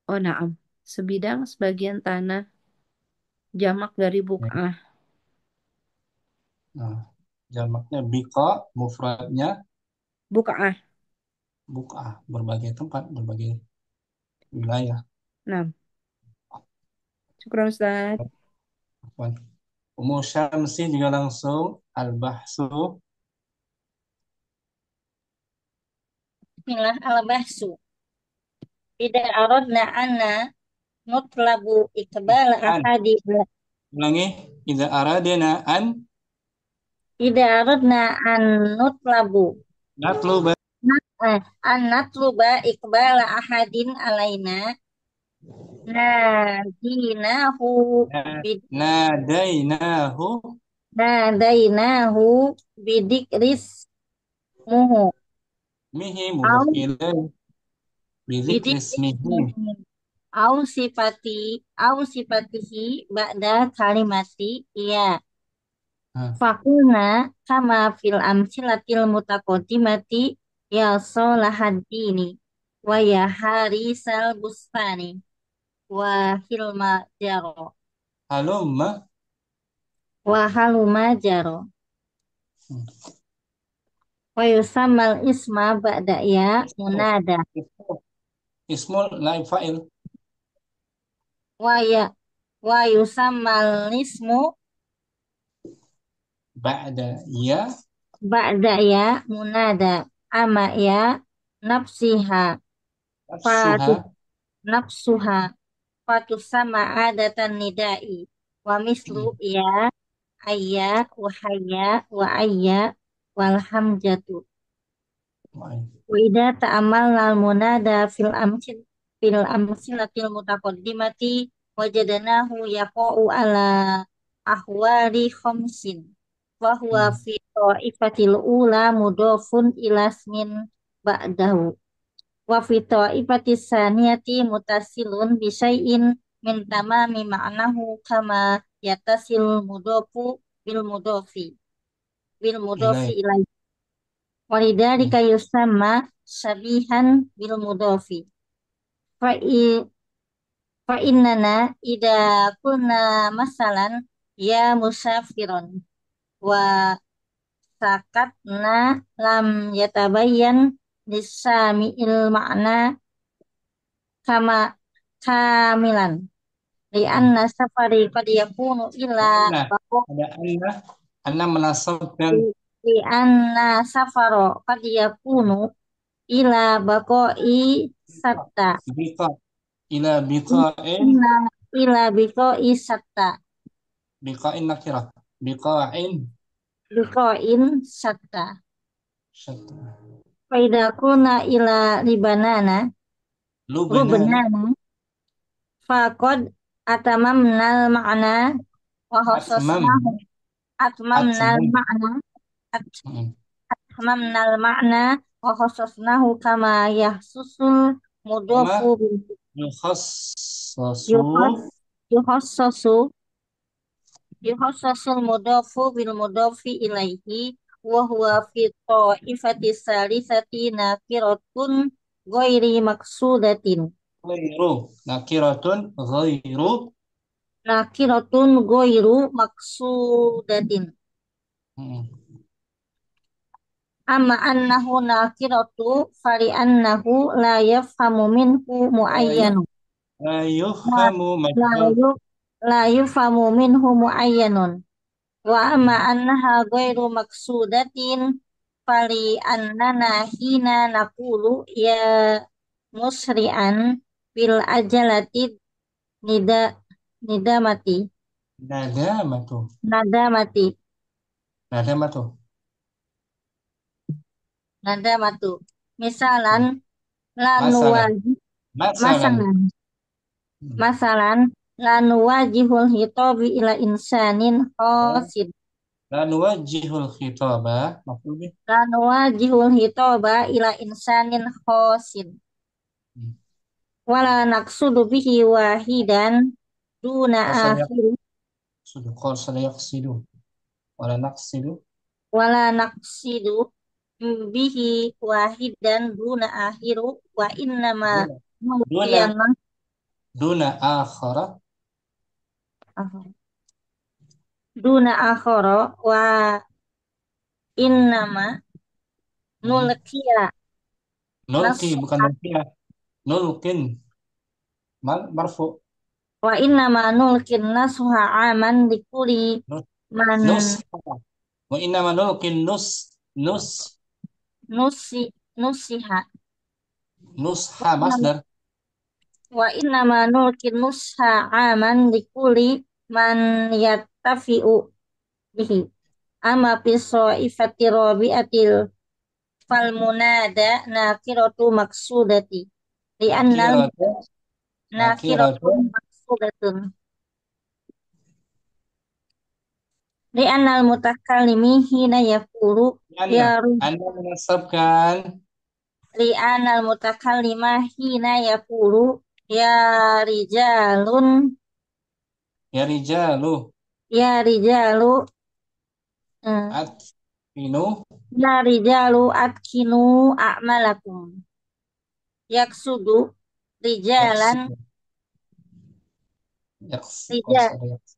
S4: Oh na'am. Sebidang sebagian tanah jamak dari
S1: Ya.
S4: buk'ah.
S1: Nah, jamaknya biko, mufradnya
S4: Buk'ah.
S1: buk'ah. Berbagai tempat, berbagai wilayah.
S4: Nah, syukur Ustaz.
S1: Afwan. Ummu Syamsi juga langsung al-bahsu.
S5: Bismillah al-bahsu. Ida aradna anna nutlabu iqbal
S1: An.
S5: ahadi.
S1: Ulangi. Idza aradna an
S5: Ida aradna an nutlabu.
S1: natluba
S5: An natluba iqbal ahadin alaina. Nadinahu bid
S1: nadainahu
S5: nadainahu bidikris muhu.
S1: mihi
S5: Au
S1: mudhaf ilaih bidzikri
S5: bidikris
S1: ismihi.
S5: muhu. Au sifatihi ba'da kalimati iya.
S1: Nah,
S5: Fakulna kama fil amsilatil mutaqaddimati ya solahaddini wa ya harisal bustani wa hilma jaro
S1: halumma.
S5: wa haluma jaro
S1: Hmm.
S5: wa yusammal isma ba'da ya
S1: Ismul
S5: munada
S1: ismul naib fa'il
S5: wa ya wa yusammal ismu
S1: ba'da ya
S5: ba'da ya munada ama ya nafsiha
S1: Nafsuha.
S5: fatu nafsuha fatusama adatan nidai wa mislu ya ayya wa hayya wa ayya wal hamjatu wa idza ta'amalna al munada fil amsilatil mutaqaddimati wajadnahu yaqa'u ala ahwali khamsin wa huwa fi ta'ifatil ula mudofun ila ismin ba'dahu wa fi ta'ifatis saniyati mutasilun bi syai'in min tamami ma'nahu kama yatasil mudofu bil mudofi
S1: Ilai.
S5: ilaihi walidzalika yusamma sabihan bil mudofi fa fa innana ida kunna masalan ya musafirun wa sakatna lam yatabayyan lisami'il ma'na kama kamilan li anna safari qad yakunu ila
S1: Anna.
S5: baqo
S1: Ada anna. Anna menasabkan
S5: li anna safaro qad yakunu ila baqoi satta
S1: biqa. Ila biqa'in.
S5: ila ila baqoi satta
S1: Biqa'in nakirah. Biqa'in.
S5: baqoin satta
S1: Syatta.
S5: faida kuna ila libanana
S1: Lubnana.
S5: rubenana faqad atamamnal ma'na wa
S1: Atmam.
S5: khassasnahu atmamnal
S1: Atmam.
S5: ma'na
S1: Hmm.
S5: atmamnal ma'na wa khassasnahu kama yahsusul
S1: Kama
S5: mudofu
S1: yukhassasu.
S5: yuhas yuhassasu yuhassasul mudofu bil mudofi ilaihi wa huwa fi ta'ifati salisati nakiratun ghairi maksudatin
S1: Ghairu. Nakiratun. Ghairu.
S5: nakiratun ghairu maksudatin
S1: Hmm.
S5: amma annahu nakiratu fali annahu la yafhamu minhu muayyanu
S1: La
S5: la
S1: yufhamu
S5: la
S1: majhul.
S5: yu- la yufhamu minhu muayyanun wa amma annaha ghairu maksudatin fali annana hina naqulu ya musri'an bil ajalati nida nidamati
S1: Nadamatu.
S5: nadamati
S1: Nadamatu.
S5: nadamatu misalan la
S1: Masalan.
S5: nuwaji
S1: Masalan.
S5: masalan
S1: Hmm.
S5: masalan la nuwajihul hitabi ila insanin qasid
S1: La nuwajjihul khitaba. Maksudnya.
S5: la nuwajihul hitaba ila insanin qasid
S1: Hmm.
S5: wala naqsudu bihi wahidan duna
S1: Qasada
S5: akhir
S1: yaqsidu. Qasada yaqsidu. Wala naqsidu.
S5: wala naqsidu bihi wahidan duna akhiru wa innama
S1: Duna. Duna.
S5: nulqiyana
S1: Duna akhara.
S5: duna akhara wa innama
S1: Hmm.
S5: nulqiya
S1: Nulqi
S5: nas
S1: bukan nulqiya. Nulqin. Marfu.
S5: wa innama nulqin nasuha aman likuli
S1: Nus.
S5: man
S1: Nus. Wa innama nulqin nus. Nus.
S5: nusi nusiha
S1: Nusha masdar.
S5: wa innama nulqin nusha aman likuli man yattafi'u bihi ama piso ifati rabi'atil fal munada nakiratu maksudati li annal
S1: Nakiratu.
S5: nakiratu
S1: Nakiratu.
S5: maksudatun li annal mutakallimi hina yaqulu
S1: Anna.
S5: ya
S1: Anda menasabkan
S5: li annal mutakallima hina yaqulu ya rijalun
S1: ya rijalu.
S5: ya rijalu eh,
S1: Atfinu.
S5: ya rijalu atkinu a'malakum yaksudu rijalan
S1: Yaksidu.
S5: rijal
S1: Qasada yaqsidu.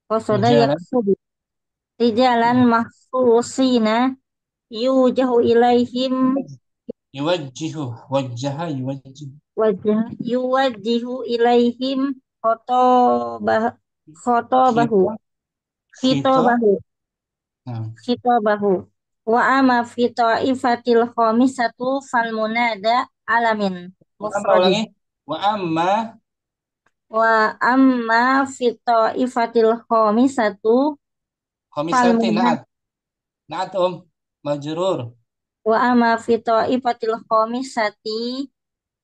S5: qasoda
S1: Rijalan.
S5: yaksudu rijalan mahsusina yujahu ilaihim
S1: Yuwajjihu. Wajjaha yuwajjihu.
S5: wajah yuwajihu ilaihim khotobah khotobahu
S1: Khita. Khita.
S5: khitobahu
S1: Nah.
S5: khitobahu Wa amma fi ta'ifatil khamisatu fal munada alamin
S1: Wa amma
S5: mufradin.
S1: ulangi. Wa amma
S5: Wa amma fi ta'ifatil khamisatu fal
S1: khamisati
S5: munada
S1: na'at. Na'at majrur.
S5: wa amma fi ta'ifatil khamisati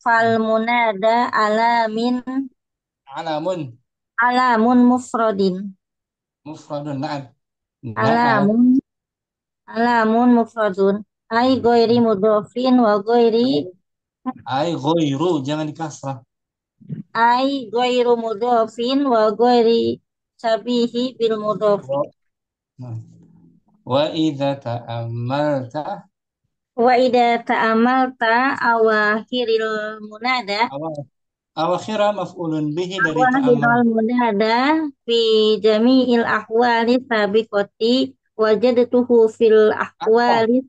S5: fal
S1: Hmm.
S5: munada
S1: Alamun
S5: alamun mufradin.
S1: mufradun na'at. Na'at.
S5: Alamun alamun mufradun. Ai goiri mudofin wa goiri
S1: Ai ghairu jangan dikasrah.
S5: ai goiru mudofin wa goiri sabihi bil mudofi.
S1: Wa nah. Wa idza ta'ammalta
S5: Wa ida ta'amalta awakhiril munada
S1: awakhira maf'ulun bihi dari ta'ammal.
S5: awakhiril munada fi jami'il ahwali sabiqati wajadtuhu fil
S1: Anta.
S5: ahwali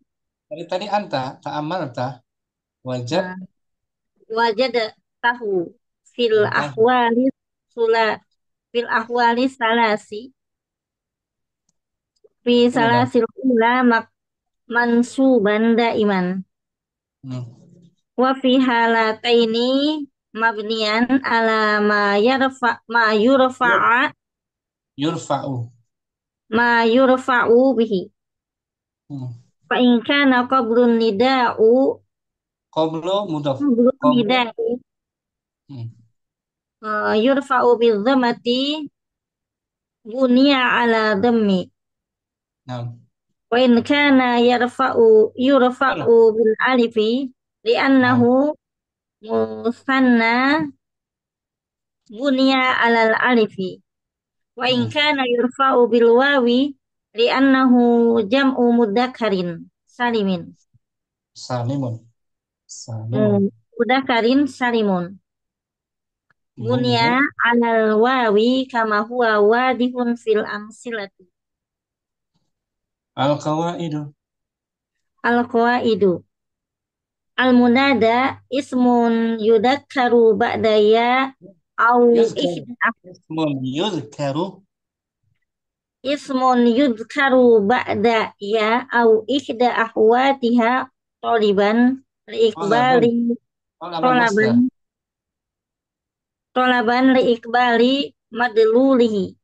S1: Tadi anta ta'ammalta wajad
S5: nah, wajadtahu fil
S1: entah.
S5: ahwali sula fil ahwali salasi fi
S1: Ula.
S5: salasil ula mansuban daiman
S1: Hmm.
S5: wa fi halataini mabniyan ala ma
S1: Yur-
S5: yurfa'a
S1: Yurfa'u.
S5: ma yurfa'u bihi
S1: Hmm.
S5: fa in kana qablun nida'u
S1: Qablu mudaf.
S5: qablun
S1: Qablu.
S5: nida'u
S1: Hmm.
S5: yurfa'u bil dhammati buniya ala dhammi
S1: Nah.
S5: wa in kana
S1: Ula.
S5: yurfa'u bil alifi
S1: Nah.
S5: li'annahu musanna buniya alal alifi wa in
S1: Hmm.
S5: kana yurfa'u bil wawi li'annahu jam'u mudzakarin salimin.
S1: Salimun. Salimun.
S5: Mudzakarin salimun. Bunya
S1: Bunyi
S5: alal wawi kama huwa wadihun fil amsilati.
S1: al-qawaidu.
S5: Al-qawaidu. Al-munada ismun yudakkaru ba'da ya au
S1: Yuzkar.
S5: ihda
S1: Ismun yuzkaru.
S5: ismun yudkaru ba'da ya au ihda ahwatiha toliban
S1: Talabun.
S5: liikbali
S1: Talabun
S5: tolaban
S1: masdar.
S5: tolaban liikbali madlulihi.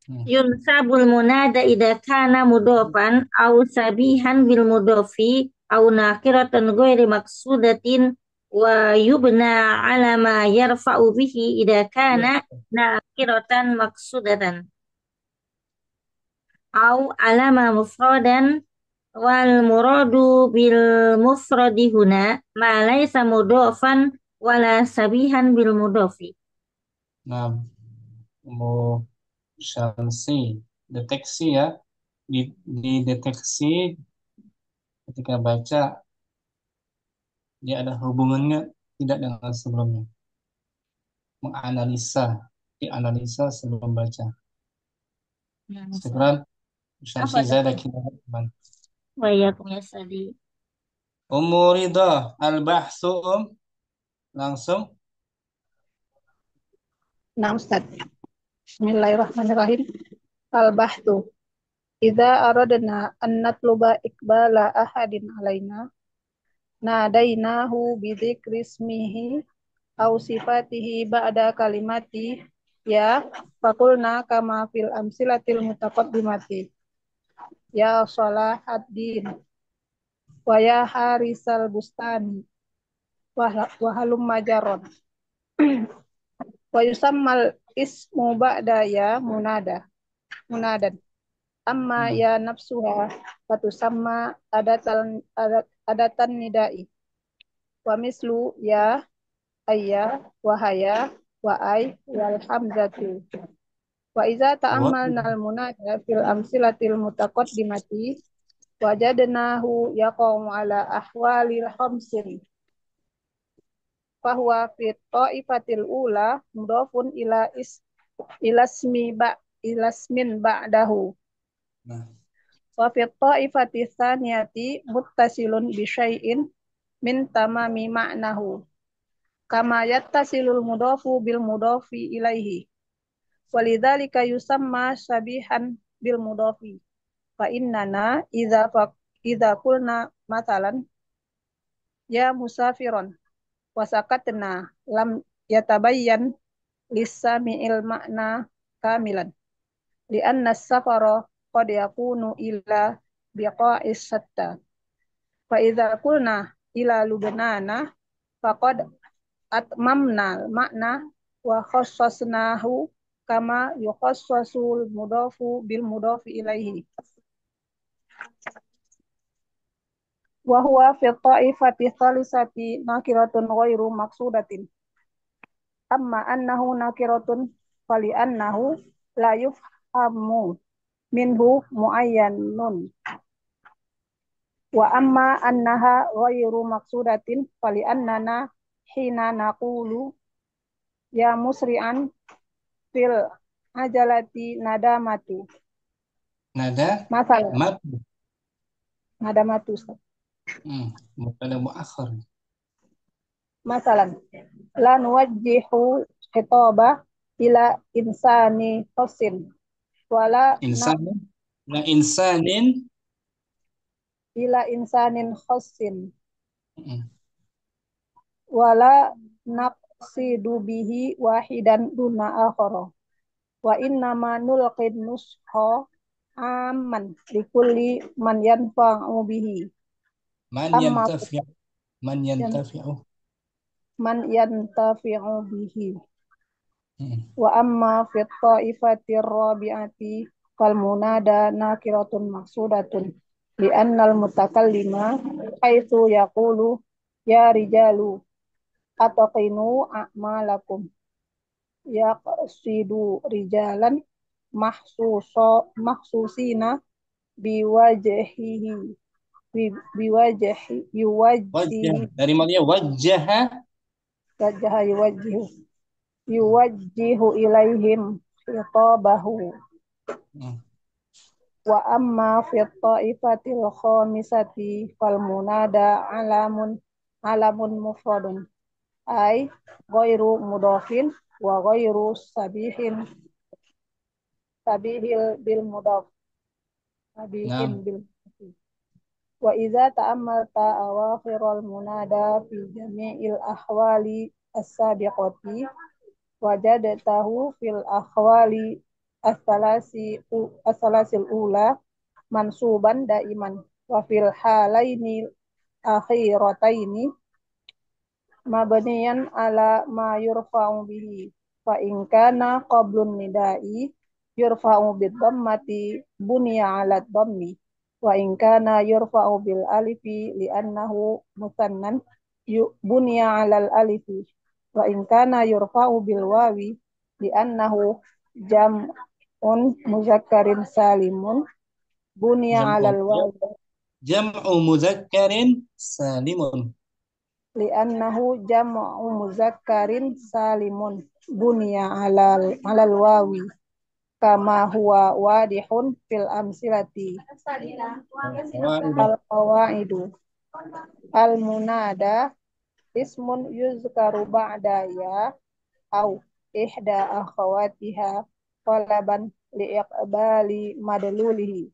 S1: Hmm.
S5: Yunsabul munada idza kana mudofan au sabihan bil mudofi au nakiratan ghairi maksudatin wa yubna ala ma yarfa'u bihi idza kana nakiratan maksudatan au alama mufradan wal muradu bil mufradi huna ma laysa mudofan wala sabihan bil mudofi.
S1: Nah, mau syamsi deteksi ya di deteksi ketika baca dia ada hubungannya tidak dengan sebelumnya, menganalisa dianalisa sebelum baca. Syukran syamsi
S5: Apa
S1: zada
S5: tuh?
S1: kita teman.
S5: Wa yakum yasadi.
S1: Umuridah al-bahsu langsung.
S6: Nah, Ustaz. Bismillahirrahmanirrahim. Al-bahthu. Idza aradna an natluba iqbala ahadin alaina nadainahu bidzikri ismihi aw sifatihi ba'da kalimati ya faqulna kama fil amsilatil mutaqaddimati ya salahaddin wa ya harisal bustani wa halum majaron wa yusammal ismu ba'da ya munadan amma ya nafsuha fatusamma adatan nidai wa mislu ya ayya wa haya wa ay wal hamzatu wa iza ta'ammalna al munada fil amsilatil mutaqaddimati wajadnahu yaqamu ala ahwalil khamsin fahuwa fi ta'ifatil ula mudafun ilasmin ba'dahu
S1: Nah,
S6: wa fi ta'ifati tsaniyati muttasilun bi syai'in min tamami ma'nahu kama yattasilul mudafu bil mudafi ilaihi walidzalika yusamma sabihan bil mudafi fa innana idza qulna mathalan ya musafiron wa sakatna lam yatabayyan lisami'il makna kamilan li'anna as-safara qad yakunu ila biqa'is satta fa idza qulna ila lubnana faqad atmamna makna wa khassasnahu kama yukhassasul mudafu bil mudafi ilaihi wa huwa fi ta'ifati thalisati nakiratun ghairu maqsudatin amma annahu nakiratun fali annahu la yufhamu minhu muayyanun wa amma annaha ghairu maqsudatin fali annana hina naqulu ya musri'an fil ajalati nadamatu masalah
S1: mat
S6: nadamatu
S1: mubtada muakhar.
S6: masalan la nuwajjihu khitaba ila insani qasin wala
S1: Insan la insanin
S6: ila insanin khassin
S1: mm,
S6: wala naqsidu bihi wahidan duna akhara wa innama nulqid nusha amman likulli man yanfa'u bihi
S1: man
S6: amma
S1: yantafi' man yantafi'u
S6: man yantafi'u bihi
S1: Mm.
S6: wa amma fi ta'ifati rabi'ati fal munada nakiratun maqsudatun li annal mutakallima haitsu yaqulu ya rijalu ataqinu a'malakum yaqsidu rijalan mahsusina biwajhihi biwajhi
S1: Wajjah
S6: yuwajjihi
S1: dari mana wajjaha
S6: wajha yuwajjihu ilaihim khitabahu
S1: Mm.
S6: wa amma fi ta'ifatil khamisati fal munada alamun mufradun ay ghairu mudafin wa ghairu sabihil bil mudaf sabihin
S1: Nah,
S6: bil wa idza ta'ammalta awakhiral munada fi jami'il ahwali as-sabiqati wajadtahu fil ahwali as-salasil ula mansuban daiman wa fil halaini akhirataini mabniyan ala ma yurfa'u bihi fa in kana qablun nidai yurfa'u bid dhammati bunya ala dhammi wa in kana yurfa'u bil alifi li'annahu musannan bunya ala al alifi wa in kana yurfa'u bil wawi li'annahu jam'un muzakkarin salimun bunya ala al wawi
S1: jam'u mudzakkarin salimun
S6: li'annahu jam'u muzakkarin salimun bunya alal wawi kama huwa wadihun fil amsilati al qawaidu al munada ismun yuzkaru ba'da ya au ihda akhawatiha talaban liiqbali madlulihi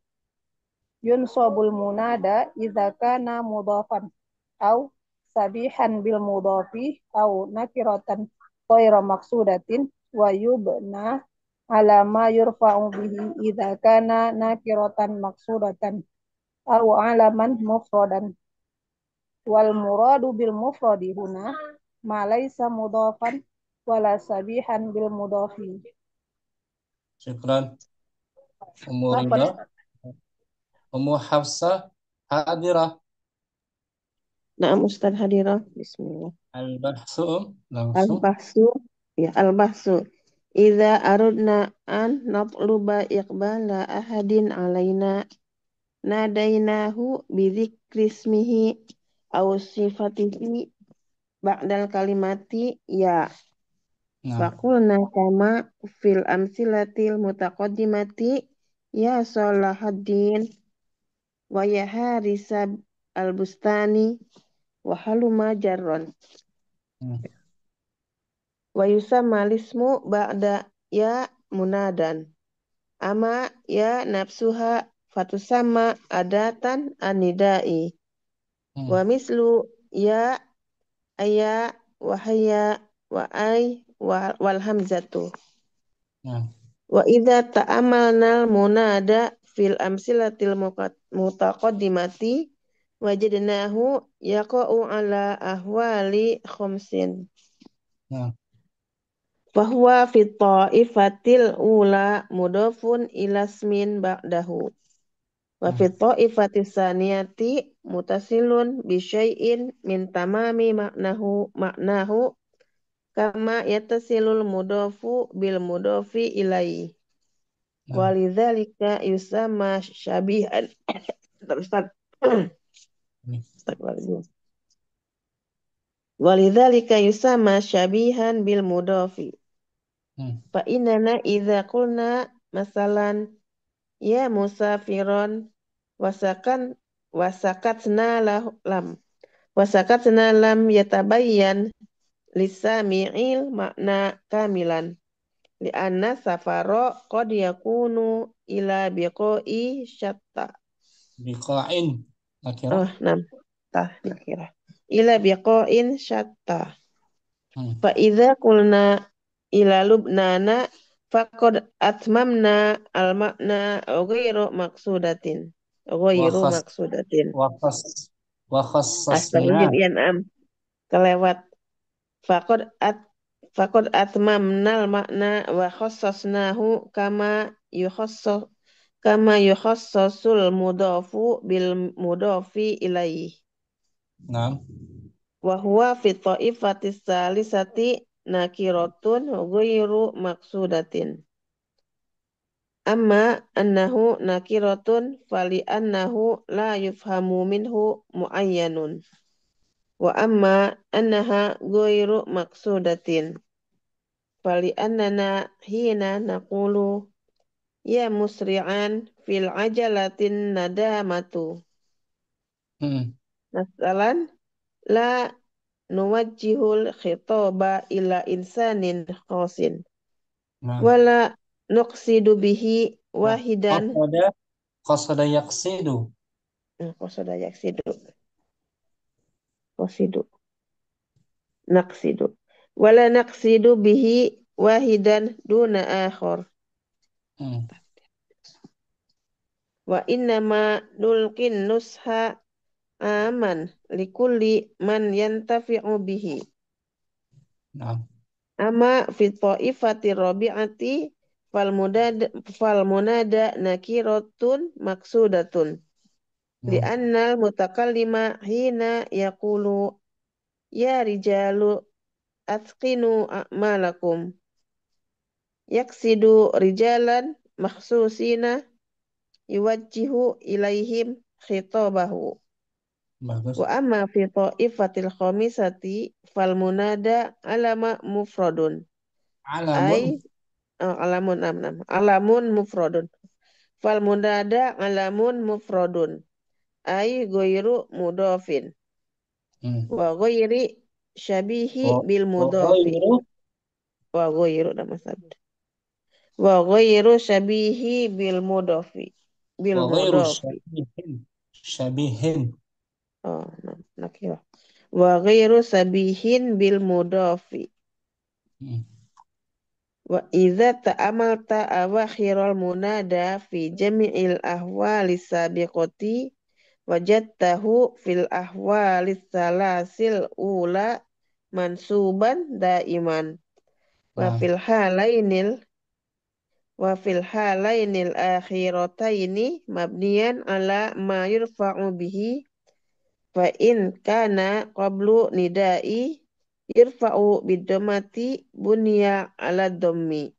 S6: yunsabul munada idza kana mudhafan au sabihan bil mudhafi au nakiratan ghaira maqsudatin wa yubna ala ma yurfa'u bihi idza kana nakiratan maqsudatan au alaman mufradan wal muradu bil mufradi huna ma laysa mudhafan wala sabihan bil mudhafi.
S1: Syukran Ummu Ridha Ummu Hafsah hadirah
S3: Naam Ustaz hadirah. Bismillah.
S1: al-bahsu langsung
S3: Al-bahsu. Ya, al-bahsu. Idza aradna an natluba iqbala ahadin alaina nadainahu bi dzikri ismihi aw sifatihi ba'dal kalimati ya.
S1: nah
S3: Faqulna kama fil amsilatil mutaqaddimati ya Salahuddin wa ya Harisa al-Bustani wa haluma jarron. Wa yusamma lismu ba'da ya munadan. Ama ya nafsuha fatusama adatan anidai. Wa mislu ya, aya, wahaya, wa ay, wal hamzatu. Wa idza ta'amalna munada fil amsilatil mutaqaddimati wajadnahu yaqa'u ala ahwali khamsin. Fahuwa fi ta'ifatil ula mudofun ila ismin ba'dahu. Wa fi ta'ifatis saniyati mutasilun bi syai'in min tamami maknahu kama yatasilul mudofu bil mudofi ilaihi. Walidzalika yusamma syabihan Walidzalika yusamma syabihan bil mudofi. Fa inna idza qulna masalan ya musafiron wasakatna lam yatabayyan lisami'il makna kamilan li'anna safaro qad yakunu ila biqa'i syatta.
S1: Biqa'in nakira.
S3: Nakira. Ila biqa'in syatta. Fa idza qulna ila lubnana faqad atmamna al makna ghairu maqsudatin.
S1: Wa khassasna
S3: kelewat. Faqad atmamna al makna wa khassasnahu kama yukhassasul mudafu bil mudafi ilaihi. Wa huwa fi ta'ifatis salisati nakiratun ghairu maqsudatin. Amma annahu nakiratun fali annahu la yufhamu minhu muayyanun. Wa amma annaha ghairu maqsudatin fali annana hina naqulu ya musri'an fil ajalatin nadamatu. Masalan la nuwajjihul khitaba ila insanin khasin wala nuqsidu bihi wahidan
S1: qasada yaqsidu
S3: naqsidu wala naqsidu bihi wahidan duna akhar. Wa innama nulqin nusha aman likulli man yantafi'u bihi. Amma fi ta'ifati rabi'ati fal munada nakiratun maksudatun li'anna mutakallima hina yaqulu ya rijalu atqinu a'malakum yaksidu rijalan makhsusina yuwajjihu ilaihim khitabahu. Wa amma fi ta'ifatil khamisati fal munada alama mufradun. Alamun mufradun. Fal munada alamun mufradun. Ay ghairu mudafin. Wa ghairi syabihi bil mudafi. Wa ghairu Wa ghairu syabihi bil mudafi.
S1: Syabihin.
S3: Nakira. Wa ghairu sabihin bil mudafi. Wa idza ta'amalta awakhiral munada fi jami'il ahwalis sabiqati wajadtahu fil ahwalis salasil ula mansuban daiman wa fil halainil akhirataini mabniyan ala ma yurfa'u bihi. Fa in kana qablu nidai yurfa'u bidomati bunya ala dhammi.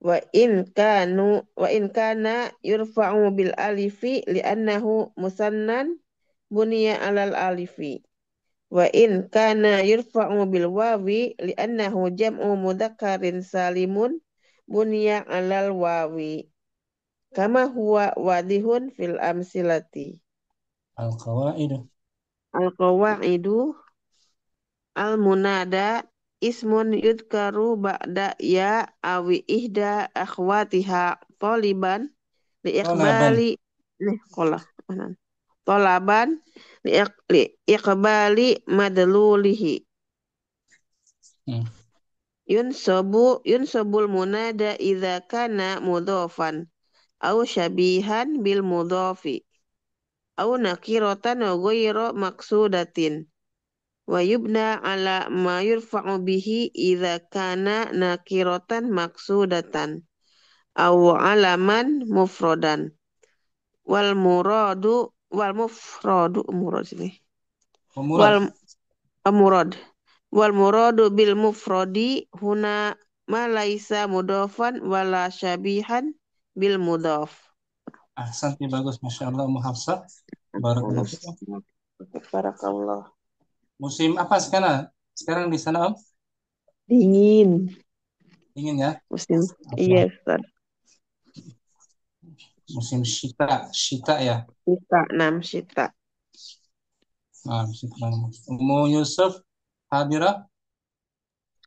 S3: Wa in kana yurfa'u bil alifi li'annahu musannan bunya alal alifi. Wa in kana yurfa'u bil wawi li'annahu jam'u mudzakkharin salimun bunya alal wawi. Kama huwa wadihun fil amsilati. Al-qawaidu al-munada ismun yudkaru ba'da ya awi ihda akhwatiha taliban
S1: Tolaban.
S3: liiqbali nih qolah tolaban liiqbali madlulihi
S1: Hmm.
S3: yunsabul munada idza kana mudhafan au syabihan bil mudhafi au nakiratan ghairu maqsudatin wa yubna ala ma yurfa'u bihi idza kana nakiratan maqsudatan au alaman mufradan wal muradu wal mufradu murad sini
S1: Murad.
S3: wal murad wal muradu bil mufradi huna ma laisa mudhafan wala syabihan bil mudhaf.
S1: Ahsanti, bagus, Masya Allah, Ummu Hafsah. Barakallahu fikum.
S3: Barakallah.
S1: Musim apa sekarang? Sekarang di sana, Om?
S3: Dingin.
S1: Dingin ya?
S3: Musim.
S1: Apa?
S3: Iya, Ustaz.
S1: Musim Syita ya?
S3: Syita.
S1: Nah, Ummu Yusuf, hadirah?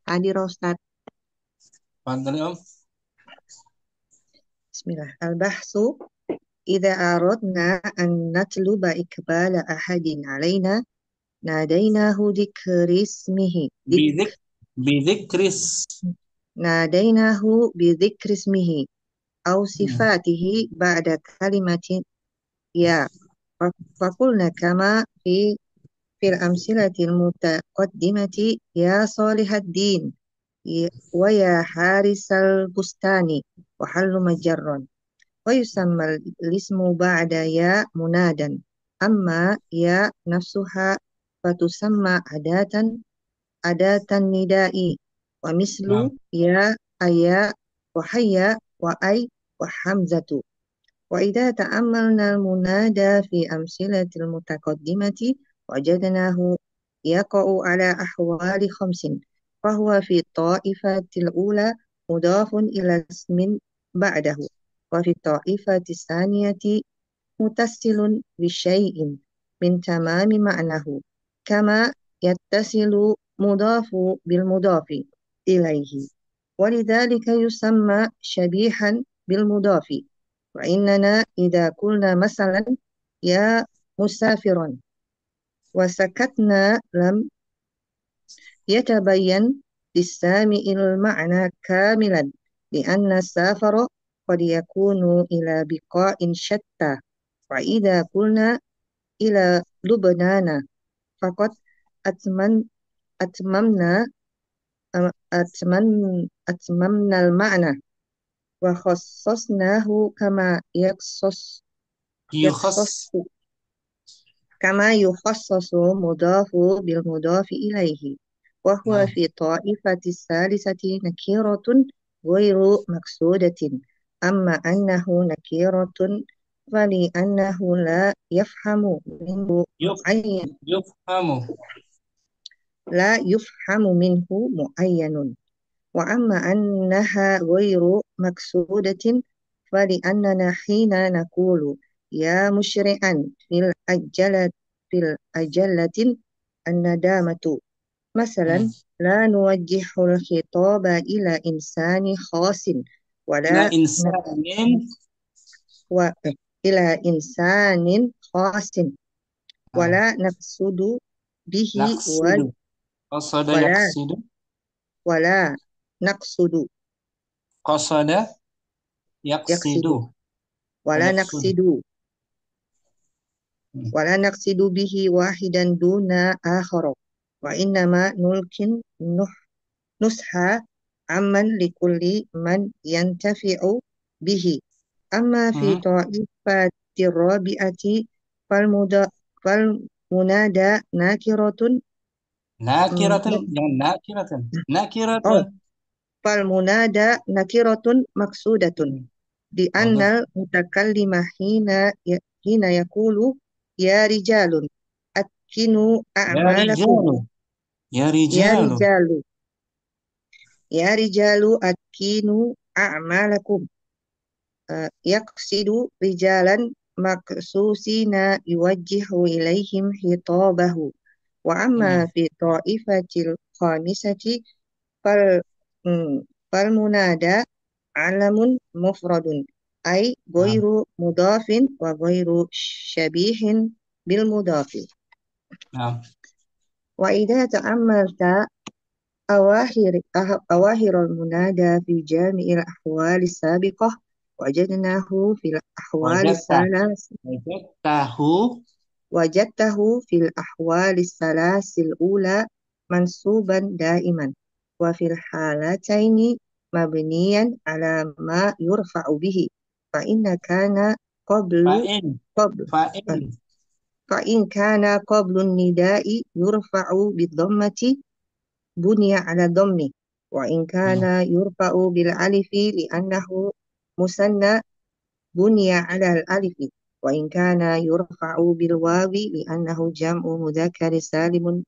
S7: Hadir Ustaz.
S1: Fadhali, Om.
S7: Bismillah. Al-bahsu idza aradna an natluba ikbala ahadin alaina nadainahu dzikrismihi.
S1: Bidzikris.
S7: Nadainahu bidzikrismihi au sifatihi ba'da kalimatin ya. Faqulna kama fil amsilatil mutaqaddimati ya salihad-din wa ya harisal bustani wa hallu majarron wa yusamma lismu ba'da ya munadan amma ya nafsuha fatusamma adatan nidai wa mislu ya aya wa hayya wa ay wa hamzatu wa idza ta'ammalna al-munada fi amsilatil mutaqaddimati wajadnahu yaqa'u ala ahwali khamsin fahuwa fi ta'ifatil ula mudafun ila ismin ba'dahu wa fi ta'ifatis saniyati mutasilun bi syai'in min tamami ma'nahu kama yattasilu mudafu bil mudafi ilaihi walidhalika yusamma syabihan bil mudafi wa innana idza qulna masalan ya musafiron wa sakatna lam yatabayyan lisami'il ma'na kamilan li'anna safara qad yakunu ila biqa'in shatta wa idza qulna ila lubnana faqad atmamna al-ma'na wa khassasnahu kama yukhassasu mudafu bil mudafi ilaihi wa huwa fi ta'ifati salisati nakiratun ghairu maqsudatin amma annahu nakiratun fali annahu la yafhamu minhu mu'ayyanun wa amma annaha ghairu maqsudatin fali annana hina naqulu ya musyri'an fil ajalatin an-nadamatu masalan la nuwajjihul khitaba ila insani khasin ila insanin khasin wala naqsudu bihi wala naqsudu
S1: qasada yaqsidu
S7: wala naqsidu bihi wahidan duna akhara wa innama nulkin nusha amman likulli man yantafi'u bihi amma fi ta'ifati rabi'ati fal munada nakiratun fal munada nakiratun maksudatun di annal mutakallima hina yaqulu ya rijalun atkinu a'malakum ya rijalu atkinu a'malakum yaqsidu rijalan maqsusina yuwajjihu ilaihim hitabahu wa amma fi ta'ifatil khamisati fal munada alamun mufradun أي
S1: نعم
S7: غير مضاف وغير شبيه بالمضاف.
S1: نعم
S7: وإذا تأملت أواخر المنادى في جامع الأحوال السابقة
S1: وجدت وجدته
S7: وجدته في الأحوال الثلاث الأولى منصوبا دائما، وفي الحالتين مبنيا على ما يرفع به، فإن كان قبل
S1: فإن
S7: قبل
S1: فإن
S7: فإن كان قبل النداء يرفع بالضمة بني على الضم، وإن كان يرفع بالألف لأنه مثنى بني على الألف، وإن كان يرفع بالواو لأنه جمع مذكر سالم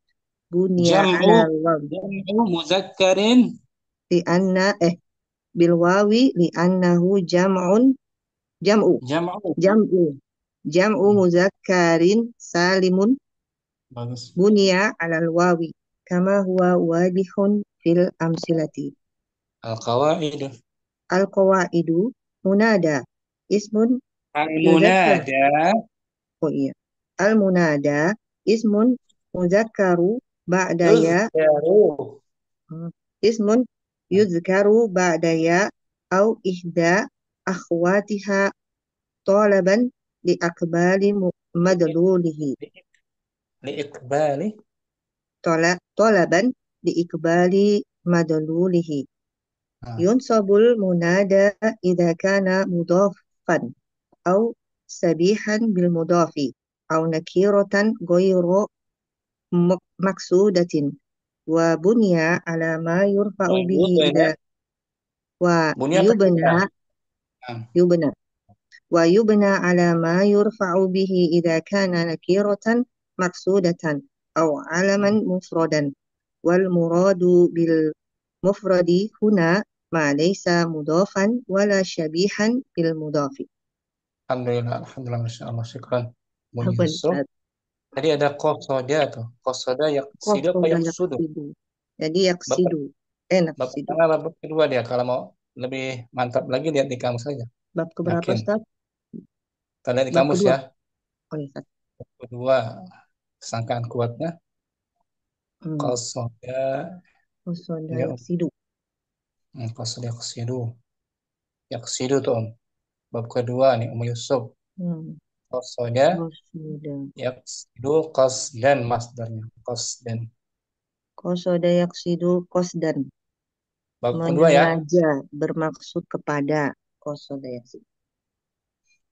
S7: بني
S1: جمع
S7: على الواو،
S1: جمع مذكر
S7: لأن بالواو لأنه جمع
S1: جمع
S7: جمع جمع مذكر سالم
S1: bagus
S7: بني على الواو، كما هو واضح في الأمثلة.
S1: القواعد
S7: القواعد منادى اسم مذكر
S1: المنادى
S7: iya. Al-munada ismun muzakkaru ba'da ya
S1: اذكروا
S7: ismun yuzkaru ba'da ya au ihda akhwatiha talaban li akbali madlulihi
S1: لإقبال
S7: talaban li ikbali madlulihi.
S1: آه.
S7: Yunsabul munada idha kana mudafan au sabihan bil mudafi au nakiratan ghayru maksudatin wa bunya ala ma yurfa'u bihi
S1: ويبنى
S7: idza wa
S1: بنية تكبير
S7: yubna wa yubna ala ma yurfa'u bihi idza kana nakiratan maksudatan aw alaman mufradan wal muradu bil mufradi huna ma laysa mudafan wala shabihan bil mudafi.
S1: Alhamdulillah Alhamdulillah Masya Allah syukran Bun
S7: Apa
S1: Yusuf
S7: Ustaz?
S1: tadi ada kosoda tuh kosoda yaksidu apa
S7: Qasada
S1: yaksudu
S7: yaqsidu. Jadi
S1: bab,
S7: yaqsidu.
S1: bab
S7: Naqsidu.
S1: pertama bab kedua dia kalau mau lebih mantap lagi lihat di kamus saja
S7: Bab keberapa
S1: yakin
S7: Ustaz?
S1: kita lihat di
S7: Bab
S1: kamus
S7: kedua.
S1: ya
S7: Oh iya Ustaz.
S1: bab kedua sangkaan kuatnya
S7: Hmm.
S1: kosoda
S7: Qasada
S1: ya
S7: yaqsidu.
S1: kosoda yaksidu tuh Om bab kedua nih Om Yusuf
S7: Hmm.
S1: kosoda
S7: Qasada.
S1: yaksidu qasdan masdarnya qasdan
S7: Qasada yaqsidu qasdan.
S1: bab kedua ya
S7: Menyengaja bermaksud kepada. Qasada yaqsidu.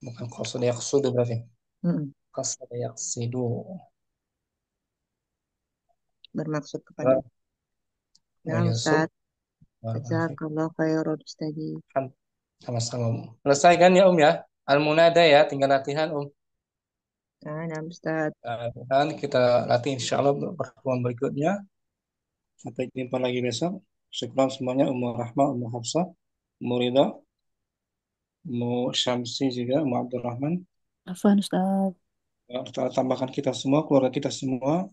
S1: bukan kosoda yaksudu berarti
S7: Hmm.
S1: kosoda yaksidu
S7: Bermaksud kepada.
S1: Om
S7: Nah
S1: Yusuf
S7: Ustaz. Jazakallah khairan Ustazi.
S1: sama-sama selesai kan ya Om ya al-munada ya tinggal latihan Om
S7: Nah Ustaz.
S1: dan kita latih insya Allah pertemuan berikutnya sampai jumpa lagi besok syukran semuanya Ummu Rahma Ummu Hafsah Ummu Ridha Ummu Syamsi juga Ummu Abdurrahman
S4: Afwan Ustaz.
S1: kita tambahkan kita semua keluarga kita semua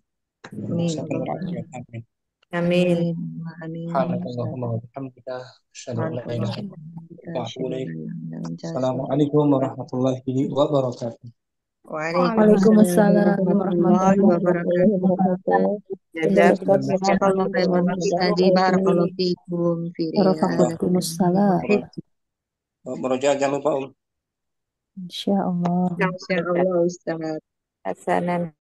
S7: Amin.
S1: kesehatan walafiat amin
S2: Amin.
S7: Amin. Amin.
S1: Subhanakallahumma wa bihamdika asyhadu an la ilaha illa anta astaghfiruka wa atubu ilaik. Assalamualaikum warahmatullahi wabarakatuh.
S7: Waalaikumsalam
S4: Waalaikumsalam
S7: warahmatullahi
S4: warahmatullahi
S7: wabarakatuh.
S4: wabarakatuh.
S2: Jazakumullah
S7: Jazakallah khairan Ustazi. Barakallahu fikum fi
S4: Waalaikumsalam.
S1: Meroja jangan lupa Om.
S4: Insyaallah.
S7: Insya Allah Ustaz.
S2: hasanah